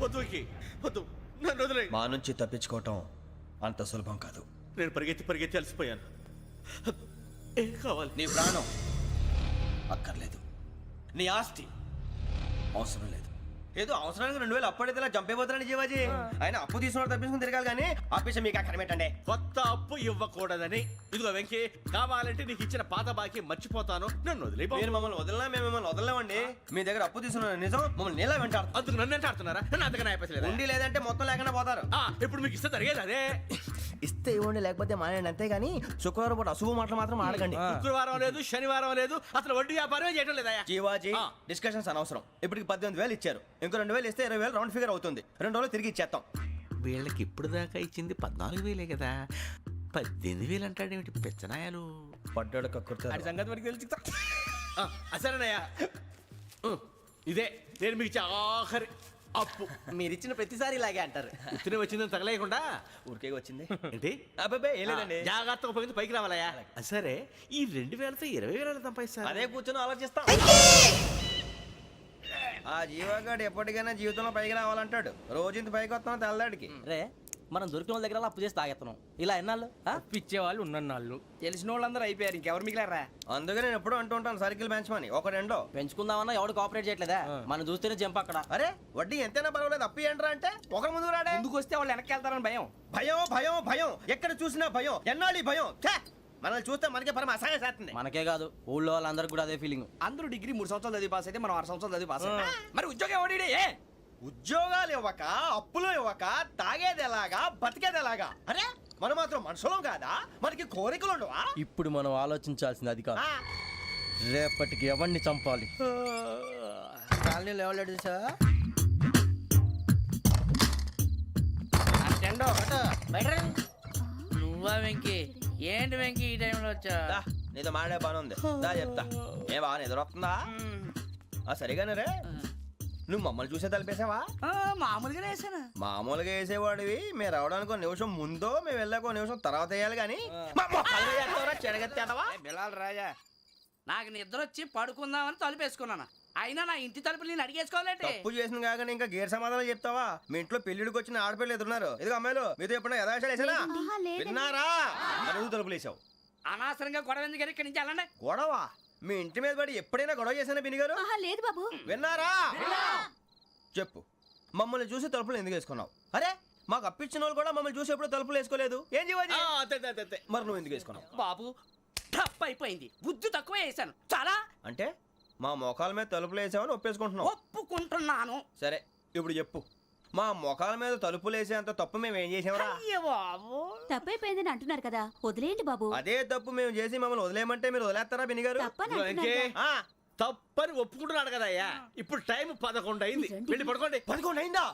వద్దు వెంకీ, వద్దు, నన్ను వదిలే. మా నుంచి తప్పించుకోవటం అంత సులభం కాదు. నేను పరిగెత్తి అలసిపోయాను. ఏం కావాలి? నీ ప్రాణం అక్కర్లేదు, నీ ఆస్తి అవసరం లేదు. ఏదో అవసరానికి 2000 అప్పుడైతే ఇలా చంపేపోతారని జీవాజీ. ఆయన అప్పు తీసుకున్న తప్పించుకుని తిరగాలి కానీ ఆపేసి మీకు అక్కడ పెట్టండి. కొత్త అప్పు ఇవ్వకూడదని. ఇదిగో వెంకీ, కావాలంటే నీకు ఇచ్చిన పాత బాకీ మర్చిపోతాను, నన్ను వదిలే. మీరు మమ్మల్ని వదలనా? మేము మిమ్మల్ని వదలలేమండి. మీ దగ్గర అప్పు తీసుకున్న నిజం మమ్మల్ని నీలా వెంటాడు. అందుకు నన్ను ఎంత ఆడుతున్నారా? నన్ను అంతగా నాయపసలేదు. ఉండి లేదంటే మొత్తం లేకుండా పోతారు. ఇప్పుడు మీకు ఇస్తే జరిగేది అదే. ఇస్తే ఇవ్వండి, లేకపోతే మానేయండి, అంతేగాని శుక్రవారం పూట అశుభ మాటలు మాత్రం ఆడకండి. శుక్రవారం లేదు, శనివారం లేదు, అసలు వడ్డీ వ్యాపారమే చేయడం లేదా? జీవాజీ, డిస్కషన్స్ అనవసరం. ఇప్పటికి 18,000 ఇచ్చారు, ఇంకో 2,000 ఇస్తే 20,000 రౌండ్ ఫిగర్ అవుతుంది. 2 రోజులు తిరిగి ఇచ్చేస్తాం. వీళ్ళకి ఇప్పుడు దాకా ఇచ్చింది 14,000 కదా, 18,000 అంటాడేమిటి పెచ్చనాయాలు? పడ్డాడు కక్కుర్తాడు. సంగతి వరకు తెలిసి అసలేనయ్యా, ఇదే నేను మీకు ఇచ్చే ఆఖరి అప్పు. మీరిచ్చిన ప్రతిసారి ఇలాగే అంటారు. ఉత్తినే వచ్చిందని తగలేయకుండా ఊరికే వచ్చింది ఏంటి? అబ్బాయి ఏం లేదండి. జాగ్రత్తగా ఉపయోగించి పైకి రావాలయ్యా. సరే, ఈ 2,000తో 20,000 సంపాదిస్తారు. అదే కూర్చొని ఆలోచిస్తాం. ఆ జీవగాడు ఎప్పటికైనా జీవితంలో పైకి రావాలంటాడు. రోజు ఇంత పైకి వస్తాం తెల్లడికి. రే, మనం దొరికిన వాళ్ళ దగ్గర అప్పు చేసి తాగెత్తనం. ఇలా ఎన్నాళ్ళు పిచ్చేవాళ్ళు ఉన్నన్నాళ్ళు తెలిసిన వాళ్ళందరూ అయిపోయారు, ఇంకెవరు మిగిలారా? అందుకే నేను ఎప్పుడు అంటూ ఉంటాను, సర్కిల్ బెంచ్ మని ఒక రెండో పెంచుకుందామన్నా ఎవడు కోఆపరేట్ చేయట్లేదా? మనం చూస్తేనే జంప్ అక్కడ. అరే వడ్డీ ఎంతైనా పర్వాలేదు, అప్పు ఏంట్రా అంటే ఒక ముందు రాడే. ముందుకు వస్తే వాళ్ళు వెనక్కి వెళ్తారని భయం. భయం భయం భయం, ఎక్కడ చూసినా భయం. ఎన్నాళ్ళు ఈ భయం? మనల్ని చూస్తే మనకే పరమ అసహాయం చేస్తుంది. మనకే కాదు, ఊళ్ళో వాళ్ళందరికీ కూడా అదే ఫీలింగ్. అందరూ డిగ్రీ 3 సంవత్సరాలు చదివి పాస్ అయితే మనం 6 సంవత్సరాలు చదివి పాస్ అయ్యాం. మరి ఉద్యోగం ఎవడి? ఉద్యోగాలు ఇవ్వక, అప్పులు ఇవ్వక, తాగేది ఎలాగా, బతికేది ఎలాగా? అరే మనం మాత్రం మనుషులం కాదా? మనకి కోరికలు ఉండవా? ఇప్పుడు మనం ఆలోచించాల్సింది అది కాదు, రేపటికి ఎవరిని చంపాలి. కాలనీలో ఎవరు సార్? నువ్వా వెంకీ? ఏంటి వెంకీ ఈ టైంలో వచ్చా? నీతో మాడే పని ఉంది, దా చెప్తా. ఏ బాగా నిద్రొస్తుందా? సరిగానే రే, నువ్వు మమ్మల్ని చూసే తలిపేసావా? మామూలుగానే వేసాను. మామూలుగా వేసేవాడివి. మేము రావడానికి 1 నిమిషం ముందో, మేము వెళ్ళాక 1 నిమిషం తర్వాత వేయాలి కానీ బిలాల్ రాజా, నాకు నిద్ర వచ్చి పడుకుందామని తలుపేసుకున్నాను. అయినా నా ఇంటి తలుపులు నేను అడిగేసుకోవాలంటే తప్పు చేసిన కాక ఇంకా గేర్ సమాధానం చెప్తావా? మీ ఇంట్లో పెళ్లిడికి వచ్చిన ఆడపిల్లలు ఎదురున్నారు. ఇదిగో అమ్మాయిలు, మీతో ఎప్పుడైనా యథాశాలు వేసానా? విన్నారా? అడుగు తలుపులు వేసావు. అనవసరంగా గొడవ ఎందుకు? ఇక్కడి నుంచి వెళ్ళండి. గొడవ? మీ ఇంటి మీద పడి ఎప్పుడైనా గొడవ చేశానా బిని గారు? లేదు బాబు. విన్నారా? చెప్పు, మమ్మల్ని చూసి తలుపులు ఎందుకు వేసుకున్నావు? అరే మాకు అప్పించిన వాళ్ళు కూడా మమ్మల్ని చూసి ఎప్పుడు తలుపులు వేసుకోలేదు. ఏం చేయాలి? మరి నువ్వు ఎందుకు వేసుకున్నావు? బాబు టప్ అయిపోయింది, బుద్ధి తక్కువ వేసాను చాలా. అంటే మా మోకాల మీద తలుపులు వేసామని ఒప్పేసుకుంటున్నావు? ఒప్పుకుంటున్నాను. సరే ఇప్పుడు చెప్పు, మా మొఖాల మీద తలుపులు వేసేంత తప్పు మేము ఏం చేసామరా? బాబు తప్పైపోయిందని అంటున్నారు కదా, వదిలేయండి బాబు. అదే తప్పు మేము చేసి మమ్మల్ని వదిలేయమంటే మీరు వదిలేస్తారా బిని గారు? తప్పని ఒప్పుకుంటున్నాడు కదా అయ్యా. ఇప్పుడు టైం 11 అయింది, వెళ్ళి పడుకోండి. 11 అయిందా?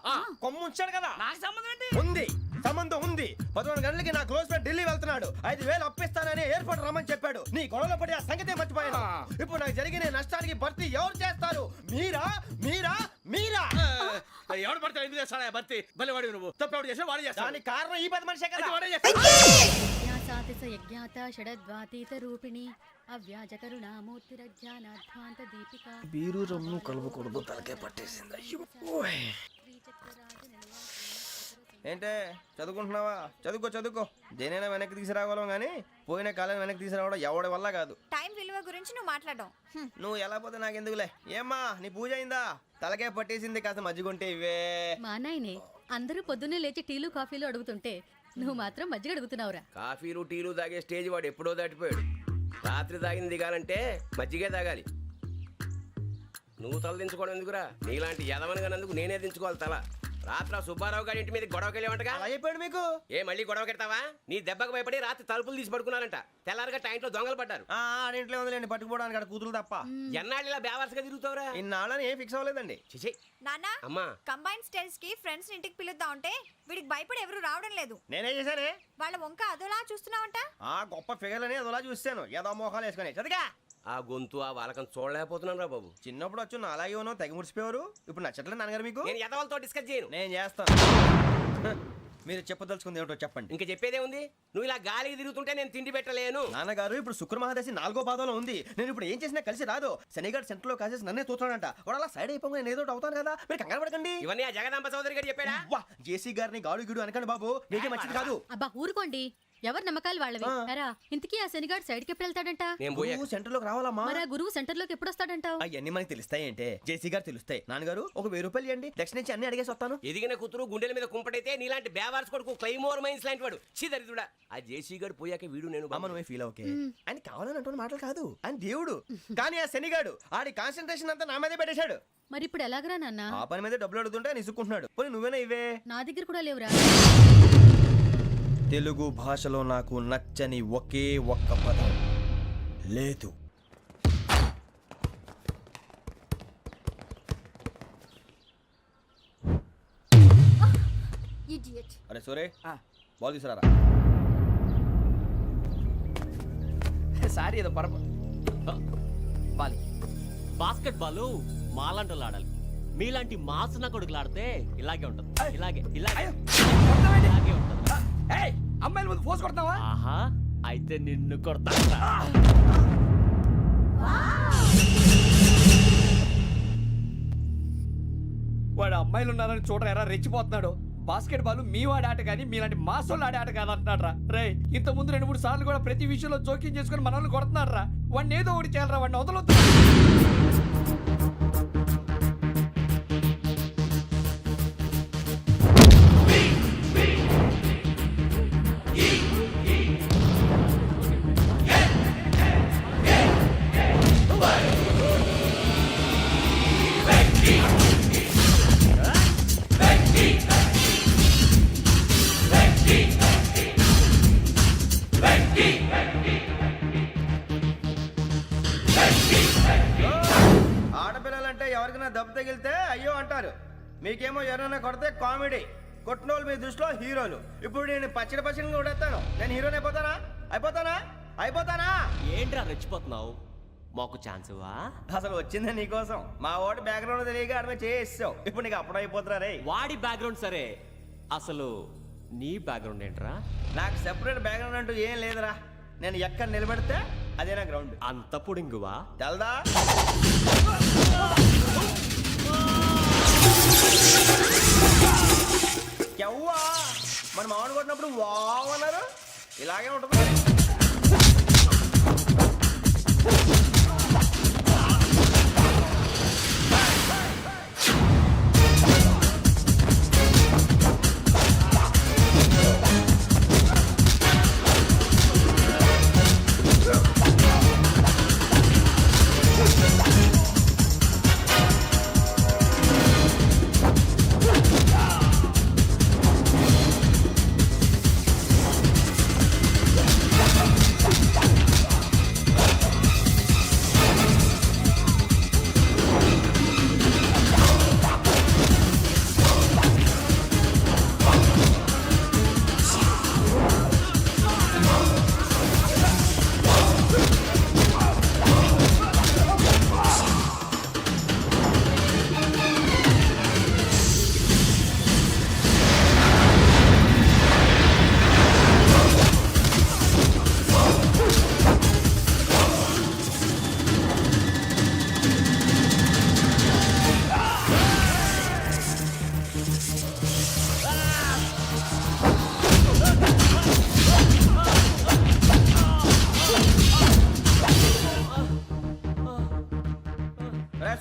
కొమ్ము ఉంచాడు కదా. నాకు సంబంధం ఏంటి? ఉంది, సంబంధం ఉంది. 11 గంటలకి నా క్లోజ్ ఫ్రెండ్ ఢిల్లీ వెళ్తున్నాడు. 5,000 అప్పిస్తానని ఎయిర్పోర్ట్ రమ్మని చెప్పాడు. నీ గొడవలో పడి ఆ సంగతే మర్చిపోయాను. ఇప్పుడు నాకు జరిగిన నష్టానికి భర్తీ ఎవరు చేస్తారు? మీరా మీరా మీరా? ఎవడు పడతావు? ఎందుకు చేస్తాడా భర్తీ? మళ్ళీ వాడి నువ్వు తప్పు ఎవడు చేసినా వాడే చేస్తాడు. దానికి కారణం ఈ 10 మనిషే కదా. వాడే చేస్తాడు. యజ్ఞాత షడద్వాతీత రూపిణి అవ్యాజ కరుణామూర్తిరజ్ఞానాధ్వాంత దీపిక. బీరు రమ్ము కలుపుకూడదు, తలకే పట్టేసింది. ఏంటే చదువుకుంటున్నావా? చదువుకో చదువుకో. దేనైనా వెనక్కి తీసుకురావాలం కానీ పోయిన కాలం వెనక్కి తీసుకురావడం ఎవడి వల్ల కాదు. టైం విలువ గురించి నువ్వు మాట్లాడడం. నువ్వు ఎలా పోతే నాకెందుకులే. ఏమ్మా నీ పూజ అయిందా? తలకే పట్టేసింది, కాస్త మజ్జిగుంటే ఇవే. మా నాయనే అందరూ పొద్దున్నే లేచి టీలు కాఫీలు అడుగుతుంటే నువ్వు మాత్రం మజ్జిగ అడుగుతున్నావురా. కాఫీలు టీలు తాగే స్టేజ్ వాడు ఎప్పుడో దాటిపోయాడు. రాత్రి తాగింది దిగాలంటే మజ్జిగే తాగాలి. నువ్వు తల దించుకోవడం ఎందుకురా? నీలాంటి యదవనగానందుకు నేనే దించుకోవాలి తల. రాత్రి సుబ్బారావు గారి ఇంటి మీద గొడవకి వెళ్ళేవంటగా. అలా చెప్పాడు మీకు? ఏ మళ్ళీ గొడవ కెడతావా? నీ దెబ్బకు భయపడి రాత్రి తలుపులు తీసి పడుకున్నారంట. తెల్లారగా టైంట్లో దొంగలు పడ్డారు. ఆడింట్లో ఉందిలేండి, పట్టుకుపోవడానికి అక్కడ కూతురు తప్ప. ఎన్నాళ్ళు ఇలా బేవర్స్గా తిరుగుతావురా? ఇన్నాళ్ళని ఏం ఫిక్స్ అవ్వలేదండి. చిచి నాన్నా, అమ్మా, కంబైన్ స్టైల్స్ కి ఫ్రెండ్స్ ఇంటికి పిలుద్దాం అంటే వీడికి భయపడి ఎవరు రావడం లేదు. నేనే చేశానే. వాళ్ళ వంక అదోలా చూస్తున్నావంట. ఆ గొప్ప ఫిగర్లని అదోలా చూస్తాను, ఏదో మోహాలు వేసుకొని. చదిగా ఆ గొంతు ఆ వాలకం చూడలేకపోతున్నాను రా బాబు. చిన్నప్పుడు వచ్చి నా అలాగే ఉన్నావు, తెగ ముడిచిపోయారు. ఇప్పుడు నచ్చట్లేదు నాన్నగారు మీకు? నేను యదవలతో డిస్కస్ చేయను. నేను చేస్తాను. మీరు చెప్పదలుచుకుంది ఏమిటో చెప్పండి. ఇంకా చెప్పేదే ఉంది. నువ్వు ఇలా గాలికి తిరుగుతుంటే నేను తిండి పెట్టలేను. నాన్నగారు ఇప్పుడు శుక్ర మహాదశి 4వ పాదంలో ఉంది. నేను ఇప్పుడు ఏం చేసినా కలిసి రాదు. శనిగారు సెంటర్ లో కాసేసి నన్నే చూస్తున్నాడంట. వాడు అలా సైడ్ అయిపోయి నేను ఏదో ఒకటి అవుతాను కదా, మీరు కంగారు పడకండి. ఇవన్నీ ఆ జగదాంబ చౌదరి గారు చెప్పాడా? వా జేసీ గారిని గాడు గిడు అనకండి బాబు, మీకే మంచిది కాదు. అబ్బా ఊరుకోండి, ఎవరి నమ్మకాలు వాళ్ళవి. ఎరా ఇంతకీ ఆ శనిగాడు సైడ్ కి ఎప్పుడు వెళ్తాడంట? నేను పోయా. నువ్వు సెంటర్ లోకి రావాలమ్మా. మరి ఆ గురువు సెంటర్ లోకి ఎప్పుడు వస్తాడంటావు? అవన్నీ మనకి తెలుస్తాయి అంటే జేసీ గారు తెలుస్తాయి. నాన్నగారు ఒక 1000 రూపాయలు ఇవ్వండి, దక్షిణ నుంచి అన్ని అడిగేసి వస్తాను. ఎదిగిన కూతురు గుండెల మీద కుంపటైతే నీలాంటి బేవార్స్ కొడుకు క్లైమోర్ మైన్స్ లాంటి వాడు చీదరిదుడా. ఆ జేసీ గారు పోయాక వీడు నేను అమ్మ నువ్వే ఫీల్ ఓకే. ఆయన కావాలని అంటున్న మాటలు కాదు, ఆయన దేవుడు. కానీ ఆ శనిగాడు ఆడి కాన్సన్ట్రేషన్ అంతా నా మీదే పెట్టేశాడు. మరి ఇప్పుడు ఎలాగరా నాన్న? ఆ పని మీద డబ్బులు అడుగుతుంటే ఆయన ఇసుక్కుంటున్నాడు. పోనీ నువ్వేనా ఇవే? నా దగ్గర కూడా లేవురా. తెలుగు భాషలో నాకు నచ్చని ఒకే ఒక్క పదం లేదు. అరే సోరే బాల్ తీసుకురారా. సారీ ఏదో బాలి బాస్కెట్ బాల్ మాలాంటి వాళ్ళు ఆడాలి. మీలాంటి మాసన కొడుకులు ఆడితే ఇలాగే ఉంటుంది. ఇలాగే ఇలాగే ఇలాగే ఉంటుంది. అమ్మాయిల ముందు ఫోర్స్ కొడతావా? ఆహా, అయితే నిన్ను కొడతా. వాడు అమ్మాయిలు ఉన్నారని చూడరా ఎరా రెచ్చిపోతున్నాడు. బాస్కెట్ బాల్ మీ వాడి ఆట కానీ మీలాంటి మాసోళ్ళు ఆడే ఆట కాదు అంటున్నాడు రా. రే ఇంత ముందు 2-3 సార్లు కూడా ప్రతి విషయంలో జోక్యం చేసుకుని మన వాళ్ళు కొడుతున్నాడు రా. వాడిని ఏదో ఒకటి చేయాలరా, వాడిని వదలొద్దు. ఆడపిల్లలంటే ఎవరికైనా దెబ్బ తగిలితే అయ్యో అంటారు, మీకేమో ఎవరైనా కొడితే కామెడీ. కొట్టిన వాళ్ళు మీ దృష్టిలో హీరోలు. ఇప్పుడు నేను పచ్చడి కొడేస్తాను, నేను హీరోని అయిపోతానా? ఏంట్రా రెచ్చిపోతున్నావు? మాకు ఛాన్స్ ఇవ్వా? అసలు వచ్చిందే నీకోసం. మా ఓటు బ్యాక్గ్రౌండ్ తెలియక ఆడమే చేసావు. ఇప్పుడు నీకు అప్పుడు అయిపోతున్నా రే. వాడి బ్యాక్గ్రౌండ్ సరే, అసలు నీ బ్యాక్గ్రౌండ్ ఏంట్రా? నాకు సెపరేట్ బ్యాక్గ్రౌండ్ అంటూ ఏం లేదురా. నేను ఎక్కడ నిలబెడితే అదే నా గ్రౌండ్. అంత పుడింగువా? తెల్దా? ఎవ్వా మన మామిడి కొట్టినప్పుడు వావ్ అన్నారు, ఇలాగే ఉంటుంది.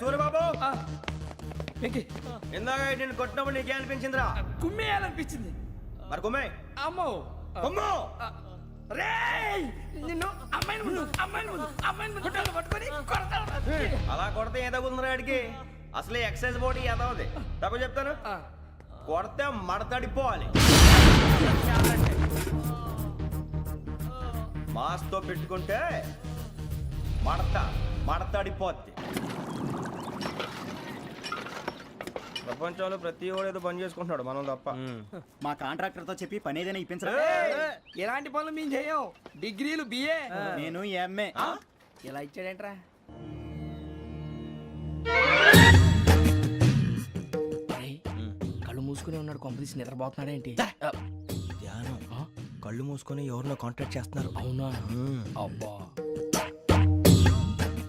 సూర్యబాబు ఇందాక నేను కొట్టినప్పుడు నీకే అనిపించిందిరా? కుమ్మేయాలనిపించింది. మరి కుమ్మే. అమ్మో కుమ్ము. రేయ్ నిన్ను అమ్మాయిని ముందు గుడ్డలు పట్టుకొని కొడతాను. అలా కొడితే ఏ తగ్గుతుందిరా ఆడికి? అసలే ఎక్సైజ్ బాడీ ఏదవుది. తప్పు చెప్తాను, కొడితే మడతడిపోవాలి. మాస్తో పెట్టుకుంటే మడతడిపోద్ది. ప్రపంచంలో ప్రతి వాడు ఏదో పని చేసుకుంటున్నాడు, మనం తప్ప. మా కాంట్రాక్టర్ తో చెప్పి పని ఏదైనా ఇప్పించరా? ఎలాంటి పనులు మేము చేయం. డిగ్రీలు బిఏ, నేను ఎంఏ. ఇలా ఇచ్చాడేంట్రా? కళ్ళు మూసుకుని ఉన్నాడు, కొంపదీసి నిద్రపోతున్నాడేంటి? ధ్యానం కళ్ళు మూసుకొని ఎవరినో కాంటాక్ట్ చేస్తున్నారు. అవునా? అబ్బా.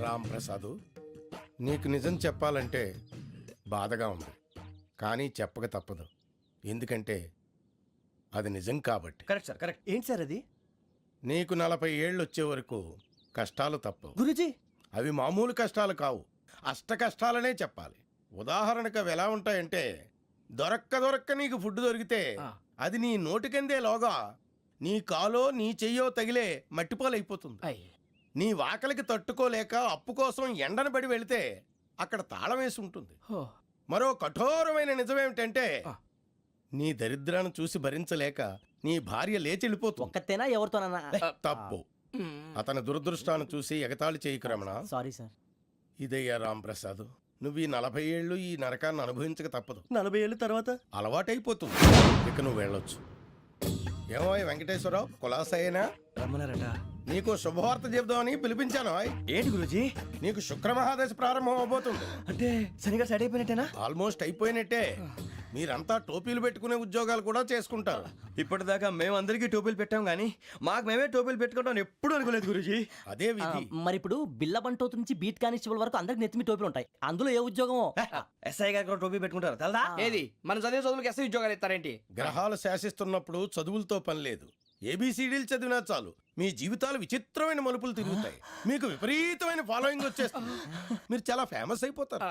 రామ్ ప్రసాద్, నీకు నిజం చెప్పాలంటే బాధగా ఉంది, కానీ చెప్పక తప్పదు. ఎందుకంటే అది నిజం కాబట్టి. Correct sir, correct. ఏంటి సార్ అది? నీకు 40 ఏళ్ళు వచ్చే వరకు కష్టాలు తప్పవు. గురుజీ, అవి మామూలు కష్టాలు కావు, అష్ట కష్టాలనే చెప్పాలి. ఉదాహరణకు అవి ఎలా ఉంటాయంటే, దొరక్క నీకు ఫుడ్ దొరికితే అది నీ నోటికందే లోగా నీ కాలో నీ చెయ్యో తగిలే మట్టిపాలైపోతుంది. నీ వాకలికి తట్టుకోలేక అప్పు కోసం ఎండను పడి వెళితే అక్కడ తాళం వేసి ఉంటుంది. మరో కఠోరమైన నిజమేమిటంటే, నీ దరిద్రాన్ని చూసి భరించలేక నీ భార్య లేచి వెళ్ళిపోతుంది. ఒక్కతేనా ఎవరితోనన్నా? తప్పు. అతని దురదృష్టాన్ని చూసి ఎగతాళి చేయకు రమణ. Sorry sir. ఇదయ్యా రాంప్రసాద్, నువ్వు ఈ 40 ఏళ్ళు ఈ నరకాన్ని అనుభవించక తప్పదు. 40 ఏళ్ళ తర్వాత అలవాటైపోతుంది. ఇక నువ్వు వెళ్ళొచ్చు. ఏమో వెంకటేశ్వరరావు, కులాసైనా రమ్మన్నారట. నీకు శుభవార్త చెబుదామని పిలిపించాను. ఏంటి గురుజీ? నీకు శుక్రమహాదశ ప్రారంభం అవబోతుంది. అంటే శనిగా సెట్ అయిపోయినట్టేనా? ఆల్మోస్ట్ అయిపోయినట్టే. మీరంతా టోపీలు పెట్టుకునే ఉద్యోగాలు కూడా చేసుకుంటారు. ఇప్పటిదాకా మేమందరికీ టోపీలు పెట్టాం కానీ మాకు మేమే టోపీలు పెట్టుకుంటాం ఎప్పుడు అనుకోలేదు గురుజీ. అదే విధి. మరి ఇప్పుడు బిల్ల బంటోతు నుంచి బీట్ కానిస్టేబుల్ వరకు అందరికి నెత్తిమి టోపీలు ఉంటాయి. అందులో ఏ ఉద్యోగమో? ఎస్ఐ గారు కూడా టోపీ పెట్టుకుంటారు తెలదా? ఏది మన చదివే చదువులకు ఎస్ఐ ఉద్యోగాలు ఇస్తారేంటి? గ్రహాలు శాసిస్తున్నప్పుడు చదువులతో పని లేదు. ఏబిసిడీలు చదివినా చాలు మీ జీవితాలు విచిత్రమైన మలుపులు తిరుగుతాయి. మీకు విపరీతమైన ఫాలోయింగ్ వచ్చేస్తుంది. మీరు చాలా ఫేమస్ అయిపోతారు.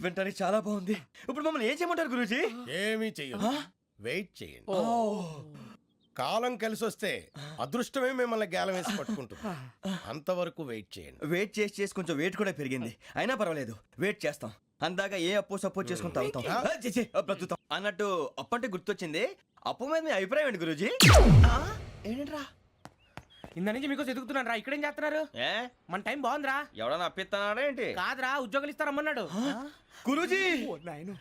వింటానికి చాలా బాగుంది. ఇప్పుడు మమ్మల్ని ఏం చేయమంటారు గురుజీ? ఏమీ చెయ్యదు, వెయిట్ చేయండి. కాలం కలిసి వస్తే అదృష్టమే మిమ్మల్ని గేలం వేసి పట్టుకుంటుంది. అంతవరకు వెయిట్ చేయండి. వెయిట్ చేసి కొంచెం వెయిట్ కూడా పెరిగింది. అయినా పర్వాలేదు, వెయిట్ చేస్తాం. అందాక ఏ అప్పు సపోర్ట్ చేసుకుని తాగుతాం, బ్రతుకుతాం అన్నట్టు. అప్పు అంటే గుర్తొచ్చింది. అప్పు మీద మీ అభిప్రాయం ఏంటి గురూజీ? ఏంటరా ఇంత నుంచి మీకు ఎదుగుతున్నాను రా. ఇక్కడేం చేస్తున్నారు? మన టైం బాగుందిరా. ఎవడన్నా అప్పిస్తున్నాడా ఏంటి? కాదురా, ఉద్యోగాలు ఇస్తారమ్మన్నాడు. గురూజీ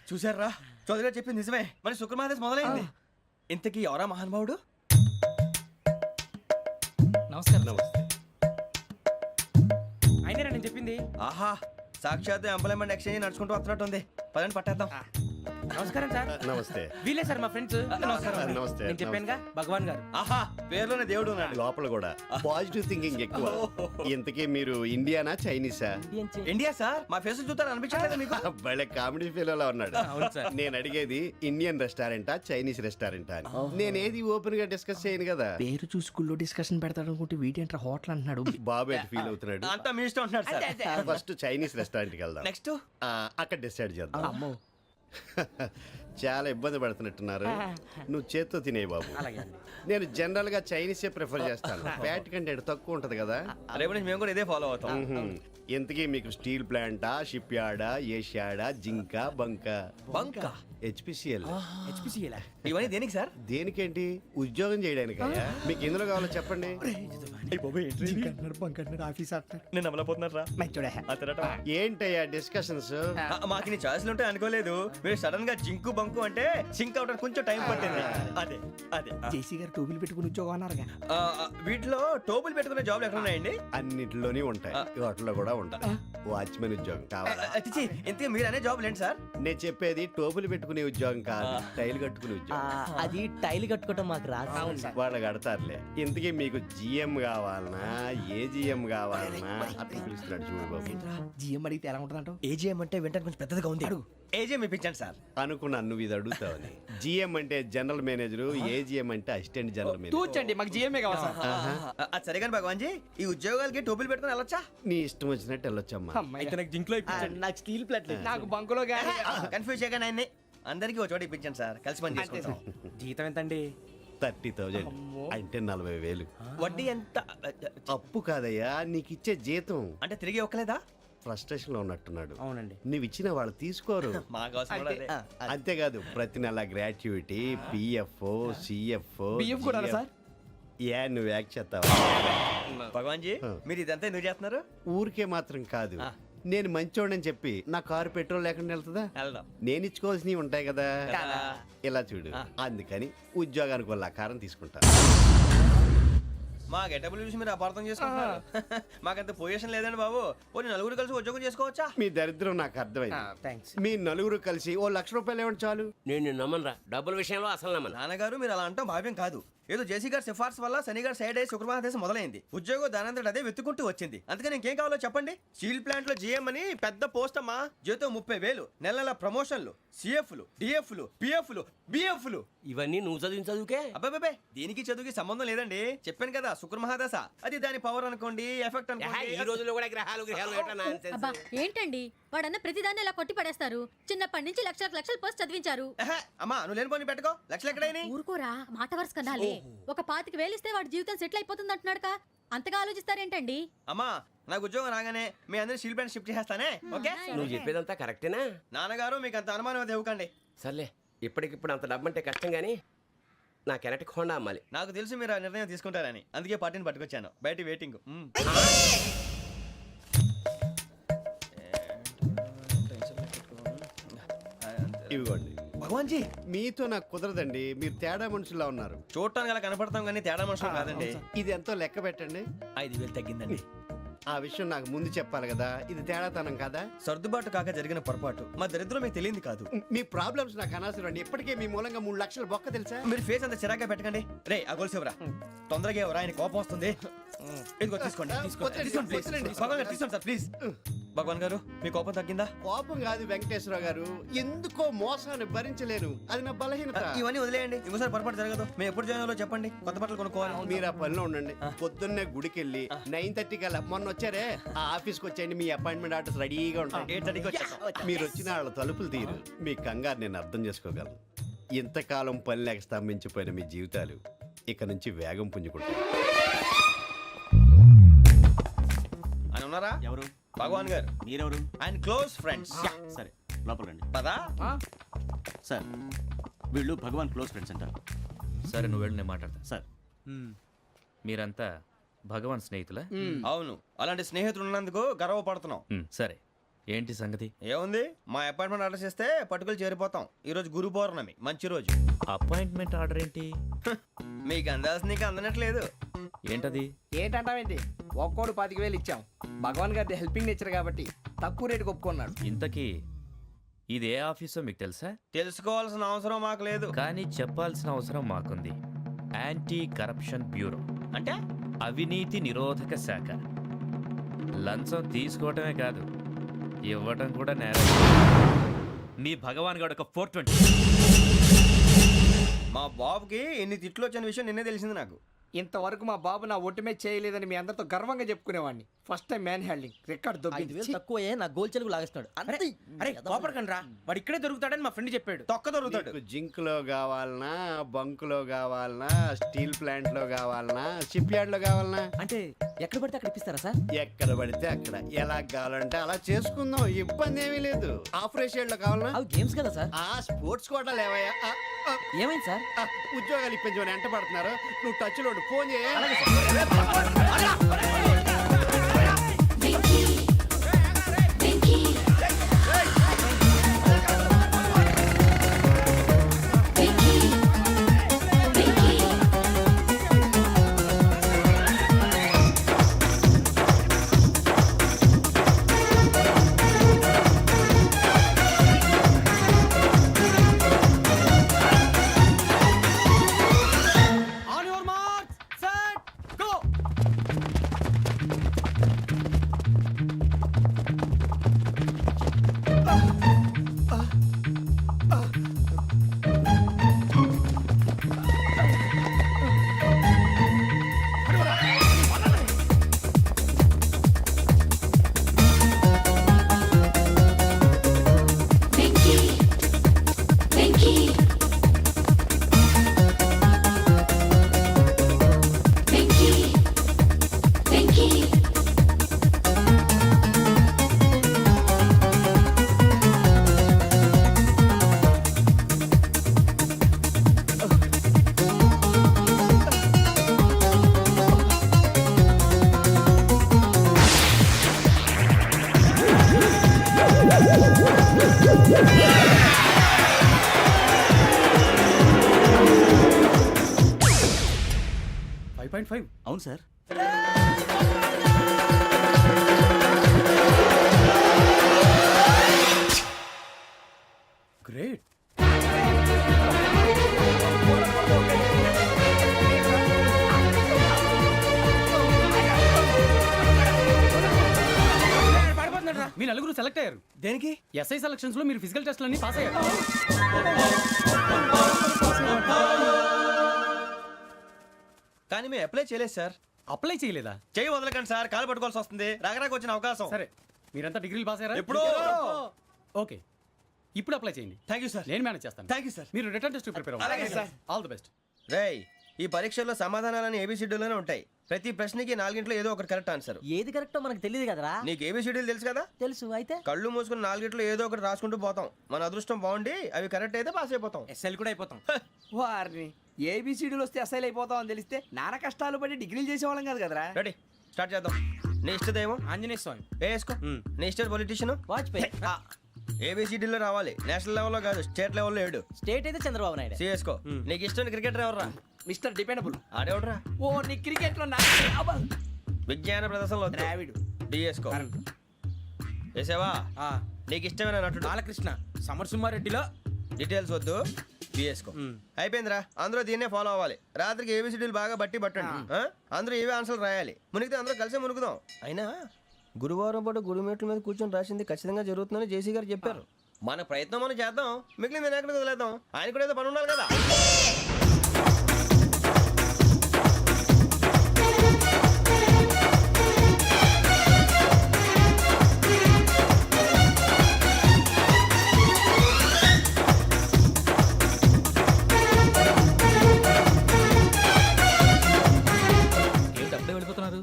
చూసారా, చౌదరిగా చెప్పింది నిజమే. మరి శుక్రమహాదేశ్ మొదలైంది. ఇంతకీ ఎవరా మహానుభావుడు? నమస్కారం. అయినా నేను చెప్పింది. ఆహా, సాక్షాత్ ఎంప్లాయ్మెంట్ ఎక్స్చేంజ్ నడుచుకుంటూ వస్తున్నట్టు ఉంది. పదండి పట్టేద్దాం. నమస్కారం సార్. నమస్తే. వీలే సార్ మా ఫ్రెండ్స్. నమస్తే. నేను చెప్పానుగా, భగవాన్ గారు. ఆహా, పేర్లోనే దేవుడు ఉన్నాడు. లోపల కూడా పాజిటివ్ థింకింగ్ ఎక్కువ. ఇంతకీ మీరు ఇండియానా చైనీసా? India sir. మా ఫేస్ చూస్తారు అనిపించలేదు మీకు? భలే కామెడీ ఫీల్ అలా ఉన్నాడు. నేను అడిగేది ఇండియన్ రెస్టారెంటా చైనీస్ రెస్టారెంటా అని. నేనేది ఓపెన్ గా డిస్కస్ చేయను కదా. పేరు చూసి స్కూల్లో డిస్కషన్ పెడతాడు అనుకుంటే వీటేంట్రా హోటల్ అంటున్నాడు. బాబు ఎట్ ఫీల్ అవుతున్నాడు? అంతా మీ ఇష్టం అంటున్నాడు సార్. ఫస్ట్ చైనీస్ రెస్టారెంట్ కి వెళ్దాం. నెక్స్ట్ అక్కడ డిసైడ్ చేద్దాం. చాలా ఇబ్బంది పడుతున్నట్టున్నారు. నువ్వు చేత్తో తినే బాబు. నేను జనరల్ గా చైనీసే ప్రిఫర్ చేస్తాను. ఫ్యాట్ కంటెంట్ తక్కువ ఉంటది కదా. రేపు నుంచి మేము కూడా ఇదే ఫాలో అవుతాం. ఇంతకీ మీకు స్టీల్ ప్లాంటా, షిప్ యార్డా, ఏషియాడా, జింక, బంకా? బంకా, హెచ్పిసిఎల్. ఇవన్నీ దేనికి సార్? దేనికేంటి? ఉద్యోగం చేయడానికి. మీకు ఎందులో కావాలో చెప్పండి. నేను అమలపోతున్నారా? ఏంటయ్యా డిస్కషన్స్? మాకు నీ ఛాయిస్లు ఉంటాయి అనుకోలేదు. మీరు సడన్ గా జింకు బంకు అంటే సింక్ అవడానికి కొంచెం టైం పట్టింది. అదే అదే జేసీ గారు టోపీలు పెట్టుకుని ఉద్యోగం అన్నారుగా. వీటిలో టోపులు పెట్టుకునే జాబ్లు ఎక్కడ ఉన్నాయండి? అన్నిటిలోనే ఉంటాయి, వాటిలో కూడా ఉంటాయి. వాచ్మెన్ ఉద్యోగం కావాలా? ఇంతకీ మీరు అనే జాబ్ ఏంటి సార్? నేను చెప్పేది టోపులు పెట్టుకునే ఉద్యోగం కాదు, టైల్ కట్టుకునే ఉద్యోగం. అది టైల్ కట్టుకోవటం మాకు రాదు. వాళ్ళు కడతారులే. ఇంతకీ మీకు జిఎం కావాలనా, ఏ జిఎం కావాలనా? అట్లా పిలుస్తున్నాడు చూడు బాబు. జిఎం అడిగితే ఎలా ఉంటుందంట? ఏజీఎం అంటే వింటానికి కొంచెం పెద్దదిగా ఉంది. ఏజీఎం ఇప్పించండి సార్. అనుకున్నాను నువ్వు ఇది అడుగుతావని. జిఎం అంటే జనరల్ మేనేజర్, ఏజిఎం అంటే అసిస్టెంట్ జనరల్ మేనేజర్. తూచండి, మాకు జిఎంఏ కావాలి సార్. అది సరే కానీ భగవాన్ జీ, ఈ ఉద్యోగాలకి టోపులు పెట్టుకుని వెళ్ళొచ్చా? నీ ఇష్టం వచ్చినట్టు వెళ్ళొచ్చమ్మా. నాకు స్టీల్ ప్లేట్ నాకు బంకులో గానీ. కన్ఫ్యూజ్ చేయగానే ఆయన్ని అందరికీ ఒక చోట ఇప్పించండి సార్, కలిసి పని చేసుకుంటాం. జీతం ఎంతండి? 30,000 అంటే 40,000. వడ్డీ ఎంత? అప్పు కాదయ్యా, నీకు ఇచ్చే జీతం. అంటే తిరిగి ఒక్కలేదా? ఫ్రస్ట్రేషన్ లో ఉన్నట్టున్నాడు. అవునండి. నువ్వు ఇచ్చిన వాళ్ళు తీసుకోరు. మాకు అవసరం కూడా అదే. అంతేకాదు ప్రతి నెల గ్రాట్యుటీ, పిఎఫ్, సిఎఫ్. బియ్యం కూడా సార్? ఏ నువ్వు యాక్ట్ చేస్తావా? భగవాన్ జీ, మీరు ఇదంతా ఎందుకు చేస్తున్నారు? ఊరికే మాత్రం కాదు, నేను మంచోడని చెప్పి నా కారు పెట్రోల్ లేకుండా వెళ్తుందా? వెళ్దాం. నేను ఇచ్చుకోవాల్సినవి ఉంటాయి కదా. ఇలా చూడు, అందుకని ఉద్యోగానికి వాళ్ళ ఆకారం తీసుకుంటా. మా గెటబుల్ చూసి మీరు అపార్థం చేసుకుంటున్నారు. మాకంత పొజిషన్ లేదండి బాబు. పోనీ నలుగురు కలిసి ఉద్యోగం చేసుకోవచ్చా? మీ దరిద్రం నాకు అర్థమైంది. థ్యాంక్స్. మీ నలుగురు కలిసి ఓ ₹1,00,000 ఇవ్వండి చాలు. నేను నమ్మనరా, డబ్బుల విషయంలో అసలు నమ్మను. నాన్నగారు మీరు అలా అంటాం భావ్యం కాదు. ఏదో జేసీ గారి సిఫార్సు వల్ల శని గారు సైడ్ అయ్యి శుక్రవారం మొదలైంది. ఉద్యోగం దానంతటి అదే వెతుకుంటూ వచ్చింది. అందుకని ఇంకేం కావాలో చెప్పండి. స్టీల్ ప్లాంట్ లో జీఎం అని పెద్ద పోస్ట్ అమ్మా. జీతం 30,000, నెల నెల ప్రమోషన్లు, సిఎఫ్లు, డిఎఫ్లు, పిఎఫ్లు, బిఎఫ్లు. ఇవన్నీ నువ్వు చదివిన చదువుకే. అబ్బాబే దీనికి చదువుకి సంబంధం లేదండి. చెప్పాను కదా శుక్ర మహాదశ. అది దాని పవర్ అనుకోండి, ఎఫెక్ట్ ఈ అనుకోండి. రోజుల్లో కూడా గ్రహాలు ఏటా nonsense? అబ్బా ఏంటండి వాడన్న ప్రతిదాన్ని ఇలా కొట్టి పడేస్తారు. చిన్నప్పటి నుంచి లక్షలు పోస్ట్ చదివించారు. అమ్మా నువ్వు లేని పోనీ పెట్టుకో. లక్షలు ఎక్కడైనా ఊరుకోరా, మాట వరుస కదాలే. ఒక 25,000 ఇస్తే వాడి జీవితం సెటిల్ అయిపోతుంది అంటున్నాడుగా. అంతగా ఆలోచిస్తారేంటండి? అమ్మా నాకు ఉద్యోగం రాగానే మీ అందరినీ స్టీల్ ప్లాంట్ షిఫ్ట్ చేస్తానే. ఓకే నువ్వు చెప్పేదంతా కరెక్టేనా? నాన్నగారు మీకు అంత అనుమానం అది ఇవ్వకండి. సర్లే, ఇప్పటికిప్పుడు అంత డబ్బు అంటే కష్టం కానీ నా కెనటిక్ హోండా అమ్మాలి. నాకు తెలుసు మీరు ఆ నిర్ణయం తీసుకుంటారని, అందుకే పార్టీని పట్టుకొచ్చాను. బయట వెయిటింగ్. ఇవ్వండి. భగవాన్ జీ మీతో నాకు కుదరదండి. మీరు తేడా మనుషుల్లా ఉన్నారు. చూడటానికి అలా కనపడతాం కానీ తేడా మనుషులు కాదండి. ఇది ఎంతో లెక్క పెట్టండి. 5,000 తగ్గిందండి. ఆ విషయం నాకు ముందు చెప్పాలి కదా. ఇది తేడాతనం కదా. సర్దుబాటు కాక జరిగిన పొరపాటు. మా దరిద్రం మీకు తెలియంది కాదు. మీ ప్రాబ్లమ్స్ నాకు అనవసరం అండి. ఇప్పటికే మీ మూలంగా 3 లక్షలు బొక్క తెలుసా. మీరు ఫేస్ అంత చిరాగ్గా పెట్టకండి. రే ఆ గొలుసు ఎవరా? తొందరగా ఎవరా? ఆయన కోపం వస్తుంది. ఇదిగో తీసుకోండి. తీసుకోండి ప్లీజ్. భగవాన్ గారు తీసుకోండి సార్ ప్లీజ్. భగవాన్ గారు మీ కోపం తగ్గిందా? కోపం కాదు వెంకటేశ్వర గారు, ఎందుకో మోసాన్ని భరించలేను. అది నా బలహీనత. ఇవన్నీ వదిలేయండి. ఇంకోసారి పొరపాటు జరగదు. మేము ఎప్పుడు జాయిన్ అవ్వాలో చెప్పండి. కొత్త బట్టలు కొనుక్కోవాలి. మీరు ఆ పనిలో ఉండండి. పొద్దున్నే గుడికి వెళ్ళి 9:30 కల్లా మొన్న వచ్చారే ఆ ఆఫీస్కి వచ్చేయండి. మీ అపాయింట్మెంట్ ఆర్డర్స్ రెడీగా ఉంటాయి. 8:30కి వచ్చేస్తాం. మీరు వచ్చిన వాళ్ళ తలుపులు తీరు. మీ కంగారు నేను అర్థం చేసుకోగలను. ఇంతకాలం పని లేక స్తంభించిపోయిన మీ జీవితాలు ఇక నుంచి వేగం పుంజుకుంటాయి. ఆయన ఉన్నారా? ఎవరు? భగవాన్ గారు. మీరెవరు? ఆయన క్లోజ్ ఫ్రెండ్స్. సరే లోపల రండి. పదా సార్ వీళ్ళు భగవాన్ క్లోజ్ ఫ్రెండ్స్ అంటారు. సరే నువ్వు వెళ్ళి నేను మాట్లాడతా. సార్ మీరంతా భగవాన్ స్నేహితులా? అవును, అలాంటి స్నేహితులు ఉన్నందుకు గర్వపడుతున్నాం. సరే ఏంటి సంగతి? ఏముంది, మా అపాయింట్మెంట్ ఆర్డర్ చేస్తే పట్టుకులు చేరిపోతాం. ఈ రోజు గురు పౌర్ణమి, మంచి రోజు. అపాయింట్మెంట్ ఆర్డర్ ఏంటి? మీకు అందాల్సిన నీకు అందనట్లేదు. ఏంటది? ఏంటంటావేంటి? ఒక్కోడు 25,000 ఇచ్చాం. భగవాన్ గారి హెల్పింగ్ నేచర్ కాబట్టి తక్కువ రేటుకి ఒప్పుకున్నాడు. ఇంతకీ ఇది ఏ ఆఫీసో మీకు తెలుసా? తెలుసుకోవాల్సిన అవసరం మాకు లేదు. కానీ చెప్పాల్సిన అవసరం మాకుంది. యాంటీ కరప్షన్ బ్యూరో అంటే అవినీతి నిరోధక శాఖ. లంచం తీసుకోవటమే కాదు, ఇవ్వటం కూడా నేరం. మీ భగవాన్ గారు ఒక 420. మా బాబుకి ఎన్ని తిట్లు వచ్చిన విషయం నిన్నే తెలిసింది నాకు. ఇంతవరకు మా బాబు నా ఒట్టుమే చేయలేదని మీ అందరితో గర్వంగా చెప్పుకునేవాడిని. First time man handing record 5,000 తక్కువే నా గోల్ చెలుగు లాగేస్తున్నాడు. అరే కోపడకండి రా, వాడు ఇక్కడే దొరుకుతాడని మా ఫ్రెండ్ చెప్పాడు. తొక్క దొరుకుతాడు. మీకు జింక్ లో కావాలనా, బంక్ లో కావాలనా, స్టీల్ ప్లాంట్ లో కావాలనా, షిప్ యార్డ్ లో కావాలనా? అంటే ఎక్కడ పడితే అక్కడ ఇప్పిస్తారా సార్? ఎక్కడ పడితే అక్కడ ఎలా కావాలంటే అలా చేసుకుందాం. ఇబ్బంది ఏమీ లేదు. ఆపరేషన్ లో కావాలనా? అవి గేమ్స్ కదా సార్. ఆ స్పోర్ట్స్ కోటా లేవయ్యా. ఏమైంది సార్? ఉద్యోగాలు ఇప్పించమని ఎంట పడుతున్నారు. నువ్వు టచ్ లో ఫోన్ చేయ. 1.5 అవును సార్. గ్రేట్. మీ నలుగురు సెలెక్ట్ అయ్యారు. దేనికి? ఎస్ఐ సెలక్షన్స్ లో మీరు ఫిజికల్ టెస్ట్ అన్ని పాస్ అయ్యారు. కానీ మేము అప్లై చేయలేదు సార్. అప్లై చేయలేదా? చేయి వదలకండి సార్, కాలు పట్టుకోవాల్సి వస్తుంది. రాగరాకు వచ్చిన అవకాశం. సరే, మీరంతా డిగ్రీలు పాస్ అయ్యారా? ఎప్పుడో. ఓకే, ఇప్పుడు అప్లై చేయండి. Thank you sir. నేను మేనేజ్ చేస్తాను. Thank you sir. మీరు రిటర్న్ టెస్ట్ ప్రిపేర్ అలాగే అవ్వండి. సార్. All the best. రేయ్, ఈ పరీక్షల్లో సమాధానాలని ఏబిసిడ్యూల్లోనే ఉంటాయి. ప్రతి ప్రశ్నకి 4 ఏదో ఒకటి కరెక్ట్ ఆన్సర్. ఏది కరెక్టో మనకు తెలియదు కదరా. నీకు ఏబిసిడ్యూల్ తెలుసు కదా? తెలుసు. అయితే కళ్ళు మూసుకుని 4 ఏదో ఒకటి రాసుకుంటూ పోతాం. మన అదృష్టం బాగుండి అవి కరెక్ట్ అయితే పాస్ అయిపోతాం. ఎస్ఎల్ కూడా అయిపోతాం. వారిని ఏబిసిడీలు వస్తే ఎస్ఐలు అయిపోతాం అని తెలిస్తే నాన్న కష్టాలు పడి డిగ్రీలు చేసేవాళ్ళం కాదు కదరా. రెడీ, స్టార్ట్ చేద్దాం. నీ ఇష్టదేమో ఆంజనేయ స్వామి. వేసుకో. నీ ఇష్ట పొలిటీషియన్ వాజ్పేయి. ఏబిసిడీలో రావాలి. నేషనల్ లెవెల్లో కాదు, స్టేట్ లెవెల్లో 7. స్టేట్ అయితే చంద్రబాబు నాయుడు. సిఎస్కో. నీకు ఇష్టం క్రికెటర్ ఎవర్రా? Mister dependable. ఆడేవడరా? ఓ నీ క్రికెట్ లో విజ్ఞాన ప్రదర్శనలో ద్రావిడు. డిఎస్కో. వేసావా? నీకు ఇష్టమైన నటుడు? బాలకృష్ణ. సమర్సింహారెడ్డిలో డీటెయిల్స్ వద్దు, బిఎస్కో. అయిపోయిందిరా. అందరూ దీన్నే ఫాలో అవ్వాలి. రాత్రికి ఏబిసిడీలు బాగా బట్టి పట్టండి. అందరూ ఏవే ఆన్సర్లు రాయాలి. మునిగితే అందరూ కలిసి మునుగుదాం. అయినా గురువారం పాటు గురుమేట్ల మీద కూర్చొని రాసింది ఖచ్చితంగా జరుగుతుందని జేసీ గారు చెప్పారు. మన ప్రయత్నం మనం చేద్దాం, మిగిలింది ఎక్కడికి వదిలేద్దాం. ఆయన కూడా ఏదో పని ఉండాలి కదా.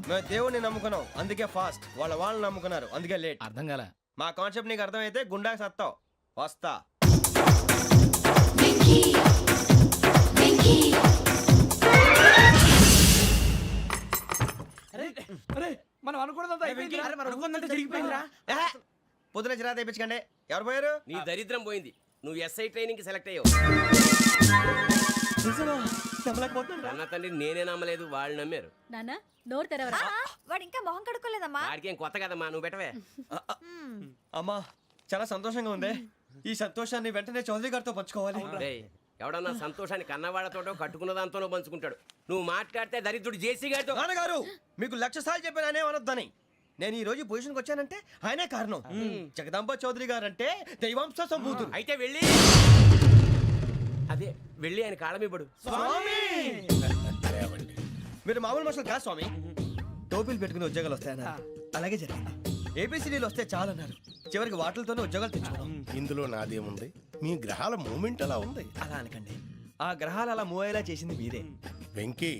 మేము దేవుడిని నమ్ముకున్నాం, అందుకే ఫాస్ట్. వాళ్ళని నమ్ముకున్నారు, అందుకే లేట్. అర్థం కాల. మా కాన్సెప్ట్ నీకు అర్థమైతే గుండా సత్తావు. వస్తా. అరే మనం అనుకున్నదంతా అయిపోయింది. జరిగిపోయిందిరా. పొద్దున చిరా తెప్పించకండి. ఎవరు పోయారు? నీ దరిద్రం పోయింది. నువ్వు ఎస్ఐ ట్రైనింగ్ కి సెలెక్ట్ అయ్యావు. అన్న తండ్రి నేనే నమ్మలేదు, వాళ్ళు నమ్మారు. నాన్న నోరు తెరవరా. వాడు ఇంకా మొహం కడుక్కోలేదమ్మా. వాడికి ఏం కొత్త కదమ్మా, నువ్వు పెట్టవే. అమ్మా, చాలా సంతోషంగా ఉంది. ఈ సంతోషాన్ని వెంటనే చౌదరి గారితో పంచుకోవాలి. డేయ్, ఎవడన్నా సంతోషాన్ని కన్నవాళ్లతోటో కట్టుకున్న దాంతోనో పంచుకుంటాడు. నువ్వు మాట్లాడితే దరిద్రుడు జేసీ గారితో. నాన్నగారు, మీకు 1,00,000 సార్లు చెప్పాను అనే అనొద్దని. నేను ఈ రోజు పొజిషన్కి వచ్చానంటే ఆయనే కారణం. జగదాంబ చౌదరి గారు అంటే దైవాంశ సంభూతుడు. అయితే వెళ్ళి అదే వెళ్ళి ఆయన కాళ్ళమివ్వడు. మీరు మామూలు మనుషులు కాదు స్వామి. టోపీలు పెట్టుకుని ఉద్యోగాలు వస్తాయన్నారు, అలాగే జరిగింది. ఏబిసిడీలు వస్తే చాలన్నారు, చివరికి వాటిలతోనే ఉద్యోగాలు తెచ్చుకున్నాం. ఇందులో నాదేముంది? మీ గ్రహాల మూమెంట్ అలా ఉంది. అలా అనకండి, ఆ గ్రహాలు అలా మూవ్ అయ్యేలా చేసింది మీరే. వెంకీ,